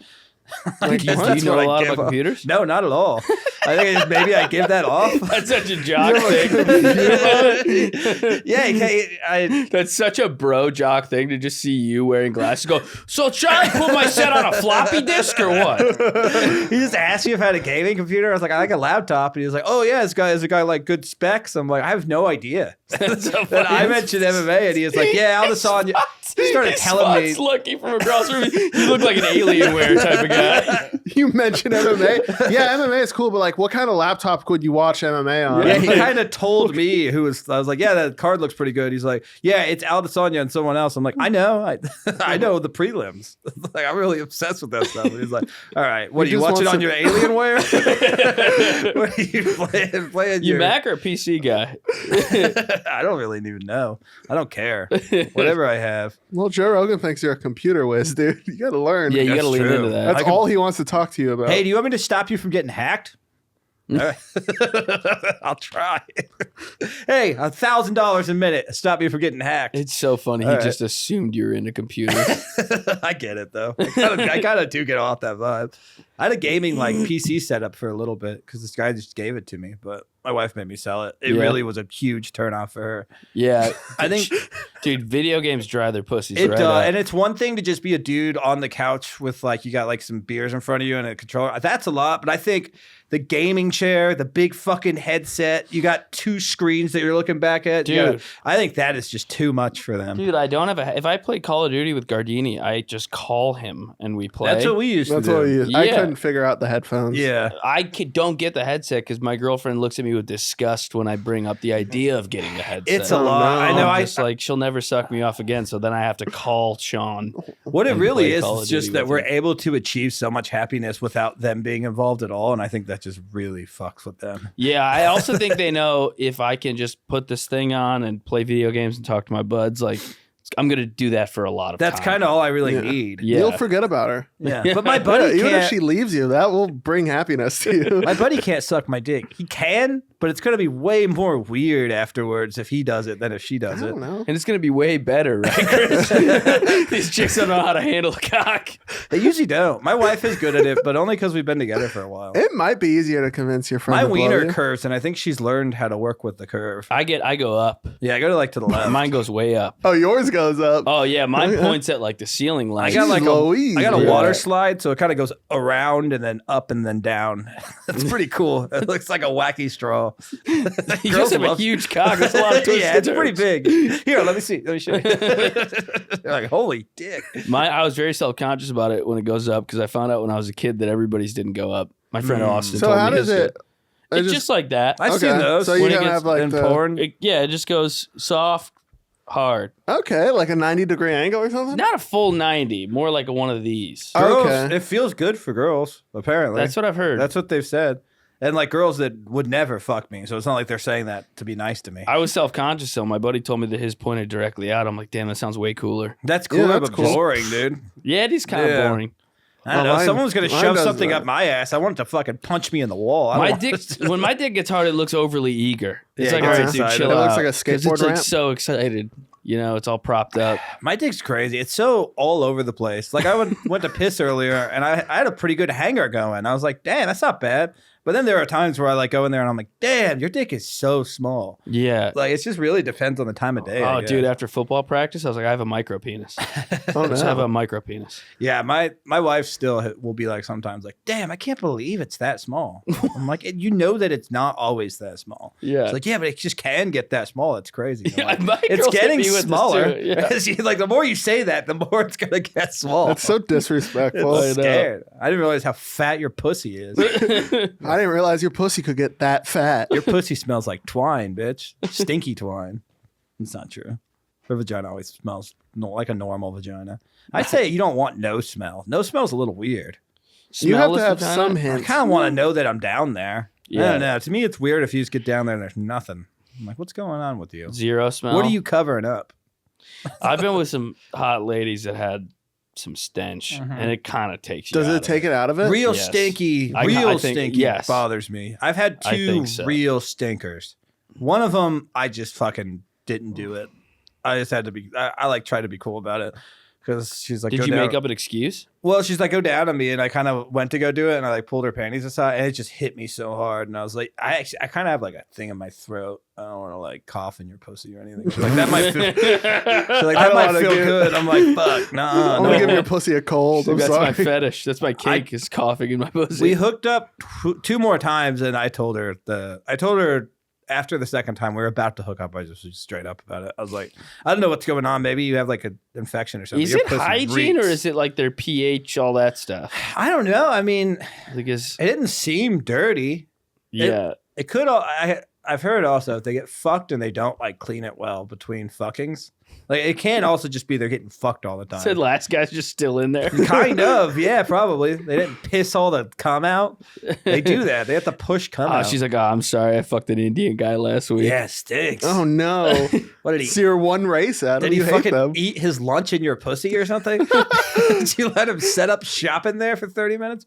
Speaker 4: Like, do you know a lot about computers?
Speaker 2: No, not at all. I think maybe I give that off.
Speaker 4: That's such a jock thing.
Speaker 2: Yeah,
Speaker 4: That's such a bro jock thing to just see you wearing glasses. Go, so should I put my set on a floppy disk or what?
Speaker 2: He just asked me if I had a gaming computer. I was like, I like a laptop. And he was like, oh yeah, is a guy like good specs? I'm like, I have no idea.
Speaker 4: That's so
Speaker 2: And
Speaker 4: funny.
Speaker 2: I mentioned MMA, and he was like, yeah, Aldesanya. He started telling me.
Speaker 4: Lucky from across from me. You look like an Alienware type of guy.
Speaker 3: You mentioned MMA. Yeah, MMA is cool, but like, what kind of laptop could you watch MMA on?
Speaker 2: Yeah, he kind of told me I was like, yeah, that card looks pretty good. He's like, yeah, it's Aldesanya and someone else. I'm like, I know. I know the prelims. Like, I'm really obsessed with that stuff. And he's like, all right, what do you watch it on your Alienware? What are you playing
Speaker 4: You
Speaker 2: your...
Speaker 4: Mac or PC guy?
Speaker 2: I don't really even know. I don't care. Whatever I have.
Speaker 3: Well, Joe Rogan thinks you're a computer whiz, dude. You got to learn.
Speaker 4: Yeah, you got to
Speaker 2: That's
Speaker 4: lean
Speaker 2: true.
Speaker 4: into that.
Speaker 3: That's all he wants to talk to you about.
Speaker 2: Hey, do you want me to stop you from getting hacked? All right. I'll try. Hey, $1,000 a minute. Stop you from getting hacked.
Speaker 4: It's so funny.
Speaker 2: All
Speaker 4: He
Speaker 2: right.
Speaker 4: just assumed you're into computers.
Speaker 2: I get it though. I kind of do get off that vibe. I had a gaming like PC setup for a little bit because this guy just gave it to me, but my wife made me sell it. It
Speaker 4: Yeah.
Speaker 2: really was a huge turnoff for her.
Speaker 4: Yeah.
Speaker 2: I think
Speaker 4: Dude, video games dry their pussies
Speaker 2: it
Speaker 4: right
Speaker 2: does,
Speaker 4: up.
Speaker 2: and it's one thing to just be a dude on the couch with like you got like some beers in front of you and a controller. That's a lot, but I think the gaming chair, the big fucking headset, you got 2 screens that you're looking back at.
Speaker 4: Dude.
Speaker 2: I think that is just too much for them.
Speaker 4: Dude, I don't have if I play Call of Duty with Gardini, I just call him and we play.
Speaker 2: That's what we used
Speaker 3: That's
Speaker 2: to do.
Speaker 3: what he is. I
Speaker 4: Yeah.
Speaker 3: couldn't figure out the headphones.
Speaker 2: Yeah.
Speaker 4: Don't get the headset because my girlfriend looks at me with disgust when I bring up the idea of getting the headset.
Speaker 2: It's a
Speaker 3: Oh,
Speaker 2: lot.
Speaker 3: no.
Speaker 2: I know.
Speaker 4: I'm just like she'll never suck me off again, so then I have to call Sean.
Speaker 2: What it
Speaker 4: and
Speaker 2: really
Speaker 4: play
Speaker 2: is
Speaker 4: Call of
Speaker 2: just
Speaker 4: Duty
Speaker 2: that
Speaker 4: with
Speaker 2: we're
Speaker 4: him.
Speaker 2: able to achieve so much happiness without them being involved at all. And I think that just really fucks with them.
Speaker 4: Yeah, I also think they know if I can just put this thing on and play video games and talk to my buds, like I'm gonna do that for a lot of
Speaker 2: That's
Speaker 4: time.
Speaker 2: kind of all I really
Speaker 3: Yeah.
Speaker 2: need.
Speaker 4: Yeah.
Speaker 3: You'll forget about her.
Speaker 2: Yeah. But my buddy
Speaker 3: Even if
Speaker 2: can't.
Speaker 3: she leaves you, that will bring happiness to you.
Speaker 2: My buddy can't suck my dick. He can, but it's going to be way more weird afterwards if he does it than if she
Speaker 3: I
Speaker 2: does it.
Speaker 3: don't know.
Speaker 4: And it's gonna be way better, right, Chris? These chicks don't know how to handle a cock.
Speaker 2: They usually don't. My wife is good at it, but only because we've been together for a while.
Speaker 3: It might be easier to convince your friend
Speaker 2: My
Speaker 3: to blow
Speaker 2: wiener
Speaker 3: you.
Speaker 2: curves, and I think she's learned how to work with the curve.
Speaker 4: I go up.
Speaker 2: Yeah, I go to like to the left.
Speaker 4: Mine goes way up.
Speaker 3: Oh, yours goes up.
Speaker 4: Oh yeah, mine
Speaker 3: Yeah.
Speaker 4: points at like the ceiling line.
Speaker 2: I got like
Speaker 3: Louise,
Speaker 2: I got a
Speaker 3: yeah.
Speaker 2: water slide, so it kind of goes around and then up and then down. It's pretty cool. It looks like a wacky straw.
Speaker 4: You
Speaker 2: Girls
Speaker 4: just have a
Speaker 2: love-
Speaker 4: huge cock. That's a lot of twists
Speaker 2: Yeah,
Speaker 4: and
Speaker 2: it's pretty
Speaker 4: turns.
Speaker 2: big. Here, let me see. Let me show you. You're like, holy dick.
Speaker 4: I was very self-conscious about it when it goes up because I found out when I was a kid that everybody's didn't go up. My friend Austin
Speaker 3: So
Speaker 4: told
Speaker 3: how
Speaker 4: me
Speaker 3: does
Speaker 4: his
Speaker 3: it?
Speaker 4: did. It's just like that.
Speaker 2: I've seen
Speaker 3: Okay,
Speaker 2: those.
Speaker 3: so you
Speaker 4: When it
Speaker 3: don't
Speaker 4: gets
Speaker 3: have like
Speaker 2: in
Speaker 3: the
Speaker 2: porn.
Speaker 4: It just goes soft hard.
Speaker 3: Okay, like a 90-degree angle or something?
Speaker 4: Not a full 90, more like one of these.
Speaker 2: Girls,
Speaker 3: Okay.
Speaker 2: it feels good for girls, apparently.
Speaker 4: That's what I've heard.
Speaker 2: That's what they've said. And like girls that would never fuck me. So it's not like they're saying that to be nice to me.
Speaker 4: I was self-conscious, so my buddy told me that his pointed directly out. I'm like, damn, that sounds way cooler.
Speaker 2: That's cool,
Speaker 3: Yeah, that's
Speaker 2: but
Speaker 3: cool.
Speaker 2: boring, dude.
Speaker 4: Yeah, it is kind of
Speaker 2: Yeah.
Speaker 4: boring.
Speaker 2: I don't
Speaker 3: Oh,
Speaker 2: know.
Speaker 3: mine-
Speaker 2: Someone's going to
Speaker 3: mine
Speaker 2: shove
Speaker 3: does
Speaker 2: something
Speaker 3: that.
Speaker 2: up my ass. I want it to fucking punch me in the wall. I don't
Speaker 4: My
Speaker 2: want
Speaker 4: dick,
Speaker 2: this-
Speaker 4: when my dick gets hard, it looks overly eager. It's
Speaker 2: Yeah,
Speaker 4: like,
Speaker 2: it
Speaker 4: all
Speaker 2: gets
Speaker 4: right, dude,
Speaker 2: excited.
Speaker 4: chill
Speaker 3: It
Speaker 4: out.
Speaker 3: looks like a
Speaker 4: 'Cause
Speaker 3: skateboard
Speaker 4: it's like
Speaker 3: ramp.
Speaker 4: so excited. You know, it's all propped up.
Speaker 2: My dick's crazy. It's so all over the place. Like I went to piss earlier, and I had a pretty good hanger going. I was like, damn, that's not bad. But then there are times where I like go in there and I'm like, damn, your dick is so small.
Speaker 4: Yeah.
Speaker 2: Like it just really depends on the time of day. I
Speaker 4: Oh,
Speaker 2: guess.
Speaker 4: dude, after football practice, I was like, I have a micro penis.
Speaker 3: Oh,
Speaker 4: Let's have
Speaker 3: no.
Speaker 4: a micro penis.
Speaker 2: Yeah, my wife still will be like sometimes like, damn, I can't believe it's that small. I'm like, you know that it's not always that small.
Speaker 4: Yeah.
Speaker 2: It's like, yeah, but it just can get that small. It's crazy. I'm
Speaker 4: Yeah,
Speaker 2: like,
Speaker 4: my
Speaker 2: it's
Speaker 4: girls hit
Speaker 2: getting
Speaker 4: me with this
Speaker 2: smaller.
Speaker 4: too, yeah.
Speaker 2: As you- like the more you say that, the more it's gonna get small.
Speaker 3: That's so disrespectful.
Speaker 2: I'm
Speaker 4: I know.
Speaker 2: scared. I didn't realize how fat your pussy is.
Speaker 3: I didn't realize your pussy could get that fat.
Speaker 2: Your pussy smells like twine, bitch. Stinky twine. It's not true. Her vagina always smells like a normal vagina. I'd say you don't want no smell. No smell's a little weird.
Speaker 3: You have to
Speaker 4: Smellless
Speaker 3: have
Speaker 4: vagina?
Speaker 3: some
Speaker 2: I
Speaker 3: hints.
Speaker 2: kind of want to know that I'm down there. I
Speaker 4: Yeah.
Speaker 2: don't know. To me, it's weird if you just get down there and there's nothing. I'm like, what's going on with you?
Speaker 4: Zero smell.
Speaker 2: What are you covering up?
Speaker 4: I've been with some hot ladies that had some stench, and it kind of takes you
Speaker 3: Does
Speaker 4: out
Speaker 3: it
Speaker 4: of
Speaker 3: take it out of it?
Speaker 2: Real
Speaker 4: Yes.
Speaker 2: stinky,
Speaker 4: I
Speaker 2: real
Speaker 4: think-
Speaker 2: stinky
Speaker 4: yes.
Speaker 2: bothers me. I've had
Speaker 4: I
Speaker 2: two
Speaker 4: think so.
Speaker 2: real stinkers. One of them, I just fucking didn't do it. I just had to be. I like try to be cool about it because she's like,
Speaker 4: Did
Speaker 2: go
Speaker 4: you
Speaker 2: down.
Speaker 4: make up an excuse?
Speaker 2: Well, she's like, go down on me, and I kind of went to go do it, and I like pulled her panties aside, and it just hit me so hard, and I was like, I kind of have like a thing in my throat. I don't want to like cough in your pussy or anything. She's like, that might feel, she's like,
Speaker 3: I
Speaker 2: that
Speaker 3: don't
Speaker 2: might
Speaker 3: wanna
Speaker 2: feel
Speaker 3: get-
Speaker 2: good. I'm like, fuck,
Speaker 3: I'm
Speaker 2: nah,
Speaker 3: gonna
Speaker 2: no.
Speaker 3: give your pussy a cold. I'm
Speaker 4: That's
Speaker 3: sorry.
Speaker 4: my fetish. That's my kink is coughing in my pussy.
Speaker 2: We hooked up two more times, and I told her after the second time we were about to hook up. I just was straight up about it. I was like, I don't know what's going on. Maybe you have like an infection or something.
Speaker 4: Is
Speaker 2: Your
Speaker 4: it
Speaker 2: pussy
Speaker 4: hygiene or
Speaker 2: reeks.
Speaker 4: is it like their pH, all that stuff?
Speaker 2: I don't know. I mean,
Speaker 4: Because
Speaker 2: it didn't seem dirty.
Speaker 4: yeah,
Speaker 2: It could. I've heard also if they get fucked and they don't like clean it well between fuckings, like it can also just be they're getting fucked all the time.
Speaker 4: said last guy's just still in there.
Speaker 2: Kind of, yeah, probably. They didn't piss all the cum out. They do that. They have to push cum
Speaker 4: Oh,
Speaker 2: out.
Speaker 4: she's like, oh, I'm sorry, I fucked an Indian guy last week.
Speaker 2: yeah, stinks.
Speaker 3: Oh no!
Speaker 2: What did he?
Speaker 3: See your one race, Adam.
Speaker 2: Did he
Speaker 3: You hate
Speaker 2: fucking
Speaker 3: them.
Speaker 2: eat his lunch in your pussy or something? Did you let him set up shop in there for 30 minutes?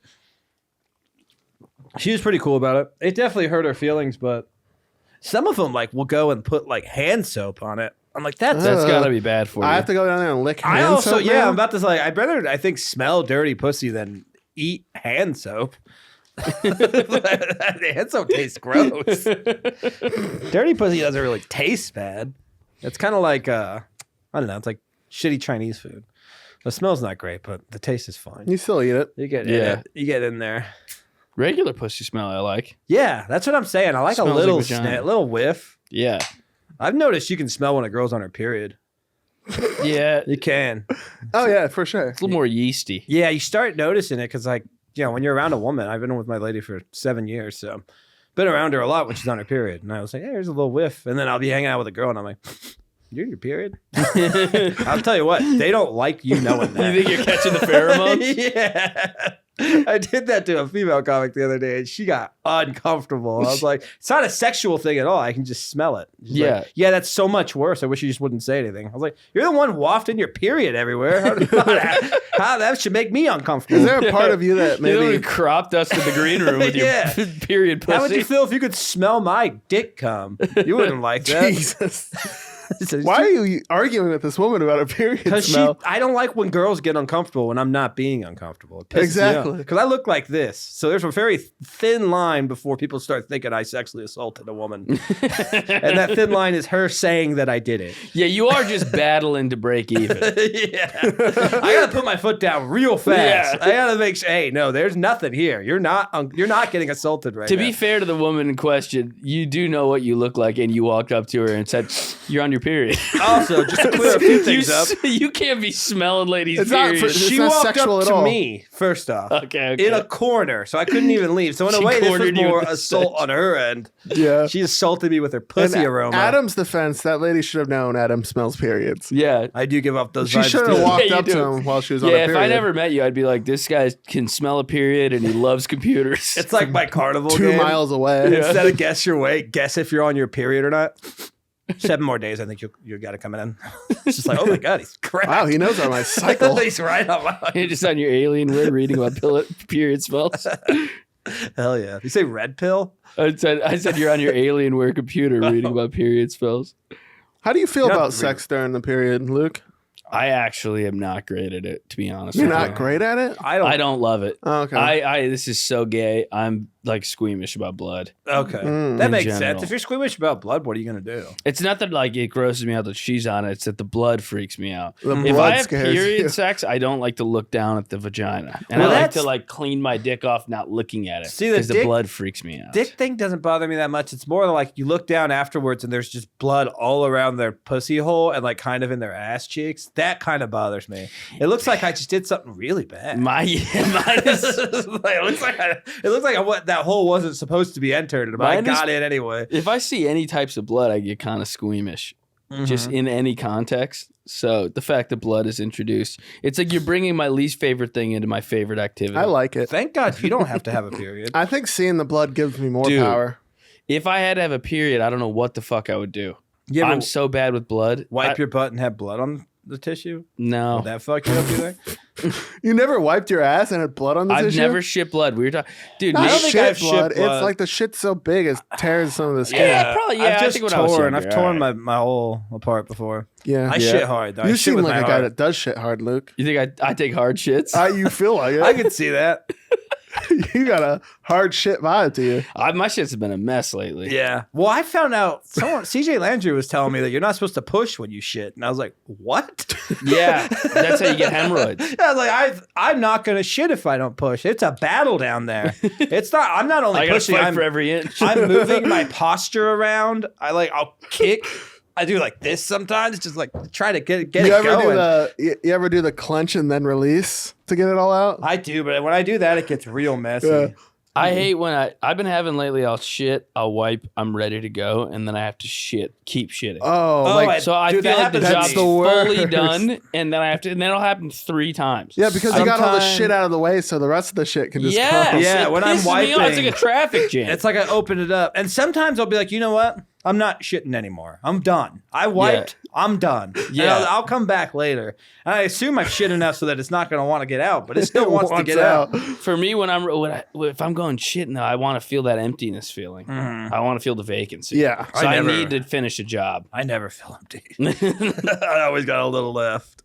Speaker 2: She was pretty cool about it. It definitely hurt her feelings, but some of them like will go and put like hand soap on it. I'm like, that's
Speaker 4: That's gotta be bad for you.
Speaker 3: I have to go down there and lick hand
Speaker 2: I also,
Speaker 3: soap,
Speaker 2: yeah,
Speaker 3: man?
Speaker 2: I'm about to say, I'd rather, I think, smell dirty pussy than eat hand soap. Hand soap tastes gross. Dirty pussy doesn't really taste bad. It's kind of like, I don't know, it's like shitty Chinese food. The smell's not great, but the taste is fine.
Speaker 3: You still eat it.
Speaker 2: You get
Speaker 4: Yeah.
Speaker 2: you get in there.
Speaker 4: Regular pussy smell, I like.
Speaker 2: Yeah, that's what I'm saying. I like a
Speaker 4: Smells like
Speaker 2: little
Speaker 4: vagina.
Speaker 2: little whiff.
Speaker 4: Yeah,
Speaker 2: I've noticed you can smell when a girl's on her period.
Speaker 4: yeah.
Speaker 2: You can.
Speaker 3: Oh yeah, for sure.
Speaker 4: It's a little more yeasty.
Speaker 2: Yeah, you start noticing it because, like, you know, when you're around a woman, I've been with my lady for 7 years, so been around her a lot when she's on her period. And I was like, hey, there's a little whiff. And then I'll be hanging out with a girl, and I'm like, you're in your period? I'll tell you what, they don't like you knowing that.
Speaker 4: You think you're catching the pheromones?
Speaker 2: Yeah. I did that to a female comic the other day, and she got uncomfortable. I was like, it's not a sexual thing at all. I can just smell it. She's
Speaker 4: Yeah.
Speaker 2: like, yeah, that's so much worse. I wish you just wouldn't say anything. I was like, you're the one wafting your period everywhere. How that should make me uncomfortable.
Speaker 3: Is there a part of you that
Speaker 4: You know,
Speaker 3: maybe?
Speaker 4: we crop dust in the green room with your
Speaker 2: Yeah.
Speaker 4: period pussy.
Speaker 2: How would you feel if you could smell my dick cum? You wouldn't like that.
Speaker 3: Jesus. Why are you arguing with this woman about a period
Speaker 2: Because
Speaker 3: smell?
Speaker 2: I don't like when girls get uncomfortable when I'm not being uncomfortable.
Speaker 3: Exactly.
Speaker 2: Because I look like this. So there's a very thin line before people start thinking I sexually assaulted a woman. And that thin line is her saying that I did it.
Speaker 4: Yeah, you are just battling to break even.
Speaker 2: Yeah. I got to put my foot down real fast.
Speaker 4: Yeah.
Speaker 2: I got to make sure, hey, no, there's nothing here. You're not getting assaulted right
Speaker 4: To
Speaker 2: now.
Speaker 4: be fair to the woman in question, you do know what you look like, and you walked up to her and said, "You're on your period.
Speaker 2: Also, just to clear a few things up,
Speaker 4: You can't be smelling ladies'
Speaker 3: It's not
Speaker 4: period.
Speaker 3: for-
Speaker 2: she
Speaker 3: not
Speaker 2: walked
Speaker 3: sexual
Speaker 2: up
Speaker 3: at
Speaker 2: to
Speaker 3: all.
Speaker 2: me, first off,
Speaker 4: Okay.
Speaker 2: in a corner, so I couldn't even leave. So in a
Speaker 4: She
Speaker 2: way, this was
Speaker 4: cornered you
Speaker 2: more
Speaker 4: with the
Speaker 2: assault
Speaker 4: scent.
Speaker 2: on her end.
Speaker 3: Yeah.
Speaker 2: She assaulted me with her pussy
Speaker 3: In
Speaker 2: aroma.
Speaker 3: Adam's defense, that lady should have known Adam smells periods.
Speaker 4: Yeah.
Speaker 2: I do give up those
Speaker 3: She
Speaker 2: vibes.
Speaker 3: should have
Speaker 2: too.
Speaker 3: walked
Speaker 4: Yeah, you
Speaker 3: up to
Speaker 4: do.
Speaker 3: him while she was on a
Speaker 4: Yeah,
Speaker 3: period.
Speaker 4: if I never met you, I'd be like, this guy can smell a period and he loves computers.
Speaker 2: It's like my carnival
Speaker 3: 2
Speaker 2: game.
Speaker 3: miles away.
Speaker 2: Instead of guess your weight, guess if you're on your period or not. 7 more days, I think you got it coming in. It's just like, oh my god, he's cracked.
Speaker 3: Wow, he knows on my cycle.
Speaker 2: He's right on my.
Speaker 4: You're just on your Alienware reading about period smells.
Speaker 2: Hell yeah! You say red pill?
Speaker 4: I said you're on your Alienware computer reading about period spells.
Speaker 3: How do you feel
Speaker 2: You're not
Speaker 3: about
Speaker 2: real.
Speaker 3: sex during the period, Luke?
Speaker 4: I actually am not great at it, to be honest.
Speaker 3: You're
Speaker 4: with
Speaker 3: not
Speaker 4: you.
Speaker 3: great at it?
Speaker 4: I don't love it.
Speaker 3: Oh, okay.
Speaker 4: I this is so gay. I'm like squeamish about blood.
Speaker 2: Okay,
Speaker 3: Mm.
Speaker 2: that
Speaker 4: In
Speaker 2: makes
Speaker 4: general.
Speaker 2: sense. If you're squeamish about blood, what are you gonna do?
Speaker 4: It's not that like it grosses me out that she's on it. It's that the blood freaks me out.
Speaker 3: The
Speaker 4: If
Speaker 3: blood
Speaker 4: I have
Speaker 3: scares
Speaker 4: period
Speaker 3: you.
Speaker 4: sex, I don't like to look down at the vagina, and
Speaker 2: Well,
Speaker 4: I like
Speaker 2: that's-
Speaker 4: to like clean my dick off, not looking at it,
Speaker 2: See, the
Speaker 4: because the
Speaker 2: dick-
Speaker 4: blood freaks me out.
Speaker 2: Dick thing doesn't bother me that much. It's more like you look down afterwards and there's just blood all around their pussy hole and like kind of in their ass cheeks. That kind of bothers me. It looks like I just did something really bad.
Speaker 4: Mine is
Speaker 2: it looks like what that hole wasn't supposed to be entered, but I
Speaker 4: Mine is-
Speaker 2: got it anyway.
Speaker 4: if I see any types of blood, I get kind of squeamish, just
Speaker 2: Mm-hmm.
Speaker 4: in any context. So the fact that blood is introduced, it's like you're bringing my least favorite thing into my favorite activity.
Speaker 3: I like it.
Speaker 2: Thank God you don't have to have a period.
Speaker 3: I think seeing the blood gives me more
Speaker 4: Dude.
Speaker 3: power.
Speaker 4: If I had to have a period, I don't know what the fuck I would do.
Speaker 2: You ever
Speaker 4: I'm so bad with blood.
Speaker 2: wipe your butt and have blood on the tissue?
Speaker 4: No.
Speaker 2: Would that fuck you up, you think?
Speaker 3: You never wiped your ass and had blood on the
Speaker 4: I've
Speaker 3: tissue?
Speaker 4: never shit blood. We were talking, dude.
Speaker 3: Not
Speaker 2: I don't
Speaker 4: maybe-
Speaker 2: think I've
Speaker 3: shit
Speaker 2: shit
Speaker 3: blood.
Speaker 2: blood.
Speaker 3: It's like the shit's so big it tears some of the skin.
Speaker 4: Yeah, probably. Yeah,
Speaker 2: I've
Speaker 4: I
Speaker 2: just
Speaker 4: think when I was
Speaker 2: torn.
Speaker 4: younger,
Speaker 2: I've torn
Speaker 4: alright.
Speaker 2: my hole apart before.
Speaker 3: Yeah.
Speaker 2: I
Speaker 4: Yeah.
Speaker 2: shit hard though. I
Speaker 3: You
Speaker 2: shit
Speaker 3: seem
Speaker 2: with
Speaker 3: like
Speaker 2: my
Speaker 3: a guy
Speaker 2: heart.
Speaker 3: that does shit hard, Luke.
Speaker 4: You think I take hard shits?
Speaker 3: You feel like
Speaker 2: I
Speaker 3: it.
Speaker 2: can see that.
Speaker 3: You got a hard shit vibe to you.
Speaker 4: My shits have been a mess lately.
Speaker 2: Yeah. Well, I found out CJ Landry was telling me that you're not supposed to push when you shit, and I was like, "What?"
Speaker 4: Yeah, that's how you get hemorrhoids.
Speaker 2: I was like, I'm not gonna shit if I don't push. It's a battle down there. It's not. I'm not only
Speaker 4: I gotta
Speaker 2: pushing.
Speaker 4: fight for every inch.
Speaker 2: I'm moving my posture around. I'll kick. I do like this sometimes, just like try to get
Speaker 3: You
Speaker 2: it
Speaker 3: ever
Speaker 2: going.
Speaker 3: you ever do the clench and then release to get it all out?
Speaker 2: I do, but when I do that, it gets real messy.
Speaker 3: Yeah.
Speaker 4: I hate when I've been having lately. I'll shit, I'll wipe, I'm ready to go, and then I have to keep shitting.
Speaker 3: Oh,
Speaker 2: Oh,
Speaker 3: like
Speaker 4: So I
Speaker 2: Dude,
Speaker 4: feel
Speaker 2: that
Speaker 4: like the
Speaker 2: happens to
Speaker 4: job's
Speaker 2: me.
Speaker 3: That's the
Speaker 4: fully
Speaker 3: worst.
Speaker 4: done, and then I have to, and then it'll happen 3 times.
Speaker 3: yeah, because you got all the
Speaker 2: Sometimes-
Speaker 3: shit out of the way, so the rest of the shit can just
Speaker 4: Yes,
Speaker 3: come.
Speaker 2: Yeah,
Speaker 4: it
Speaker 2: when I'm
Speaker 4: pisses me off. It's
Speaker 2: wiping-
Speaker 4: like a traffic jam.
Speaker 2: It's like I open it up, and sometimes I'll be like, you know what? I'm not shitting anymore. I'm done. I wiped. I'm done.
Speaker 4: Yeah.
Speaker 2: And I'll come back later. And I assume I've shit enough so that it's not going to want to get out, but it still wants to get out.
Speaker 4: For me, if I'm going shitting, though, I want to feel that emptiness feeling. I want to feel the vacancy.
Speaker 3: Yeah.
Speaker 4: So I
Speaker 2: I never-
Speaker 4: need to finish a job.
Speaker 2: I never feel empty. I always got a little left.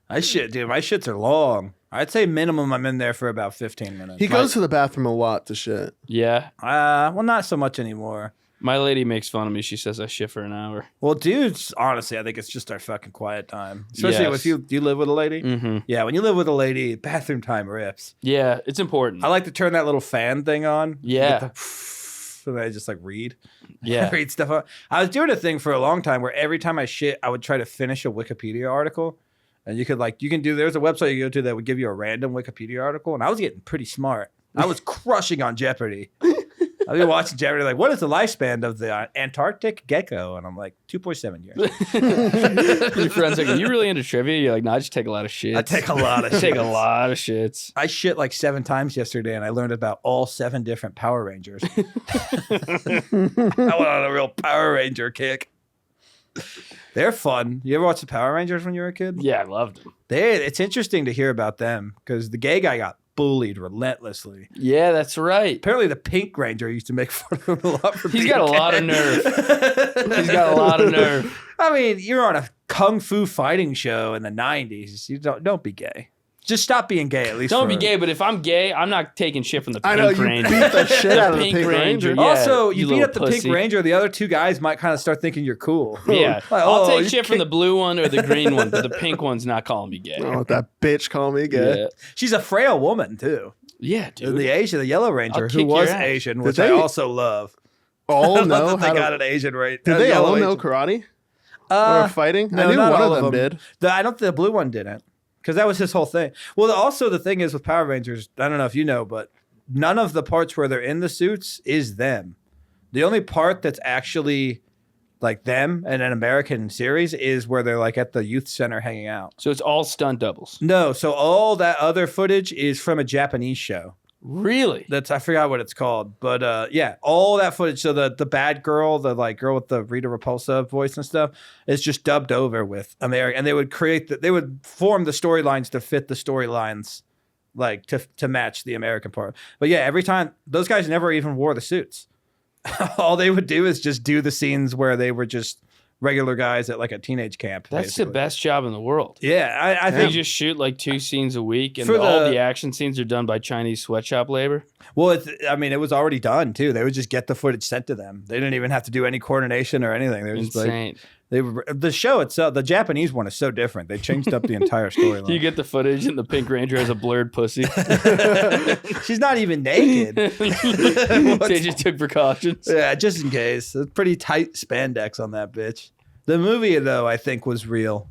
Speaker 2: I shit, dude. My shits are long. I'd say minimum I'm in there for about 15 minutes.
Speaker 3: He goes to the bathroom a lot to shit.
Speaker 4: Yeah.
Speaker 2: Well, not so much anymore.
Speaker 4: My lady makes fun of me. She says I shit for an hour.
Speaker 2: Well, dudes, honestly, I think it's just our fucking quiet time. Especially
Speaker 4: Yes.
Speaker 2: if you do you live with a lady?
Speaker 4: Mm-hmm.
Speaker 2: Yeah, when you live with a lady, bathroom time rips.
Speaker 4: Yeah, it's important.
Speaker 2: I like to turn that little fan thing on.
Speaker 4: Yeah.
Speaker 2: Get the, and I just like read.
Speaker 4: Yeah.
Speaker 2: Read stuff on. I was doing a thing for a long time where every time I shit, I would try to finish a Wikipedia article. And you can do, there's a website you go to that would give you a random Wikipedia article. And I was getting pretty smart. I was crushing on Jeopardy. I've been watching Jeopardy, like, what is the lifespan of the Antarctic gecko? And I'm like, 2.7 years.
Speaker 4: Your friend's like, are you really into trivia? You're like, no, I just take a lot of shits.
Speaker 2: I take a lot of
Speaker 4: I take a
Speaker 2: shits.
Speaker 4: lot of shits.
Speaker 2: I shit like 7 times yesterday, and I learned about all 7 different Power Rangers. I went on a real Power Ranger kick. They're fun. You ever watch the Power Rangers when you were a kid?
Speaker 4: Yeah, I loved them.
Speaker 2: It's interesting to hear about them because the gay guy got bullied relentlessly.
Speaker 4: Yeah, that's right.
Speaker 2: Apparently, the Pink Ranger used to make fun of him a lot for
Speaker 4: He's
Speaker 2: being
Speaker 4: got a lot
Speaker 2: gay.
Speaker 4: of nerve. He's got a lot of nerve.
Speaker 2: I mean, you're on a kung fu fighting show in the 90s. You don't be gay. Just stop being gay, at least.
Speaker 4: Don't
Speaker 2: for
Speaker 4: be
Speaker 2: a-
Speaker 4: gay, but if I'm gay, I'm not taking shit from the
Speaker 3: I
Speaker 4: Pink
Speaker 3: know, you
Speaker 4: Ranger.
Speaker 3: beat the shit out of the Pink Ranger.
Speaker 4: Yeah,
Speaker 2: Also, you beat
Speaker 4: little
Speaker 2: up the
Speaker 4: pussy.
Speaker 2: Pink Ranger. The other 2 guys might kind of start thinking you're cool.
Speaker 4: Yeah,
Speaker 2: Like,
Speaker 4: I'll
Speaker 2: oh,
Speaker 4: take
Speaker 2: you
Speaker 4: shit from the blue one or the green one, but the pink one's not calling me gay.
Speaker 3: Oh, that bitch call me gay.
Speaker 4: Yeah,
Speaker 2: She's a frail woman too.
Speaker 4: yeah, dude.
Speaker 2: The Yellow Ranger,
Speaker 4: I'll
Speaker 2: who
Speaker 4: kick
Speaker 2: was
Speaker 4: your ass.
Speaker 2: Asian,
Speaker 3: Did
Speaker 2: which I
Speaker 3: they
Speaker 2: also love.
Speaker 3: all
Speaker 2: I love
Speaker 3: know
Speaker 2: that they
Speaker 3: how
Speaker 2: got
Speaker 3: to...
Speaker 2: an Asian right.
Speaker 3: Did they
Speaker 2: Yellow
Speaker 3: all know
Speaker 2: Asian.
Speaker 3: karate? Or fighting?
Speaker 2: No,
Speaker 3: I knew
Speaker 2: not
Speaker 3: one
Speaker 2: all
Speaker 3: of them did.
Speaker 2: I don't think the blue one didn't, because that was his whole thing. Well, also the thing is with Power Rangers, I don't know if you know, but none of the parts where they're in the suits is them. The only part that's actually like them in an American series is where they're like at the youth center hanging out.
Speaker 4: So it's all stunt doubles.
Speaker 2: No, so all that other footage is from a Japanese show.
Speaker 4: Really?
Speaker 2: I forgot what it's called, but yeah, all that footage. So the bad girl, the like girl with the Rita Repulsa voice and stuff, is just dubbed over with American, and they would they would form the storylines to fit the storylines, like to match the American part. But yeah, every time those guys never even wore the suits. All they would do is just do the scenes where they were just regular guys at like a teenage camp.
Speaker 4: That's
Speaker 2: basically.
Speaker 4: the best job in the world.
Speaker 2: Yeah, I think.
Speaker 4: You just shoot like 2 scenes a week, and
Speaker 2: For
Speaker 4: all
Speaker 2: the-
Speaker 4: the action scenes are done by Chinese sweatshop labor.
Speaker 2: Well, it was already done too. They would just get the footage sent to them. They didn't even have to do any coordination or anything. They were just
Speaker 4: Insane.
Speaker 2: the show itself. The Japanese one is so different. They changed up the entire storyline.
Speaker 4: You get the footage, and the Pink Ranger has a blurred pussy.
Speaker 2: She's not even naked.
Speaker 4: They just took precautions.
Speaker 2: Yeah, just in case. It's pretty tight spandex on that bitch. The movie though, I think was real.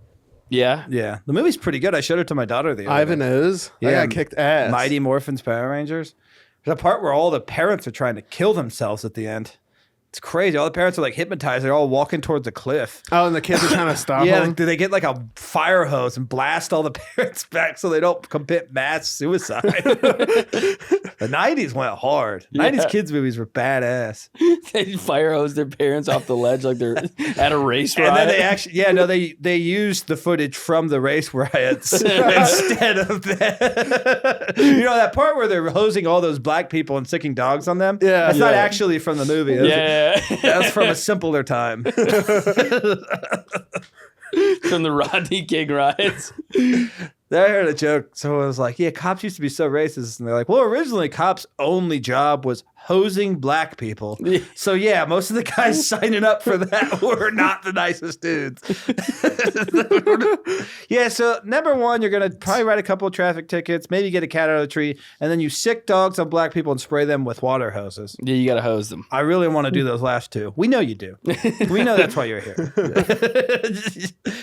Speaker 4: Yeah.
Speaker 2: Yeah, the movie's pretty good. I showed it to my daughter the other
Speaker 3: Ivan
Speaker 2: day.
Speaker 3: O's? I
Speaker 2: Yeah,
Speaker 3: got kicked ass.
Speaker 2: Mighty Morphin's Power Rangers. There's a part where all the parents are trying to kill themselves at the end. It's crazy. All the parents are like hypnotized. They're all walking towards a cliff.
Speaker 3: Oh, and the kids are trying to stop
Speaker 2: Yeah,
Speaker 3: him?
Speaker 2: like, they get like a fire hose and blast all the parents back so they don't commit mass suicide. The 90s went hard. 90s kids movies were badass.
Speaker 4: They fire hose their parents off the ledge like they're at a race ride.
Speaker 2: And then they actually, they used the footage from the race riots instead of that. You know, that part where they're hosing all those black people and sicking dogs on them?
Speaker 3: Yeah.
Speaker 2: That's not
Speaker 3: Yeah.
Speaker 2: actually from the movie. That's
Speaker 4: yeah.
Speaker 2: That's from a simpler time.
Speaker 4: From the Rodney King riots.
Speaker 2: I heard a joke. Someone was like, yeah, cops used to be so racist. And they're like, well, originally cops' only job was hosing black people. So yeah, most of the guys signing up for that were not the nicest dudes. Yeah, so number one, you're going to probably write a couple of traffic tickets, maybe get a cat out of the tree, and then you sick dogs on black people and spray them with water hoses.
Speaker 4: Yeah, you got to hose them.
Speaker 2: I really want to do those last two. We know you do. We know that's why you're here.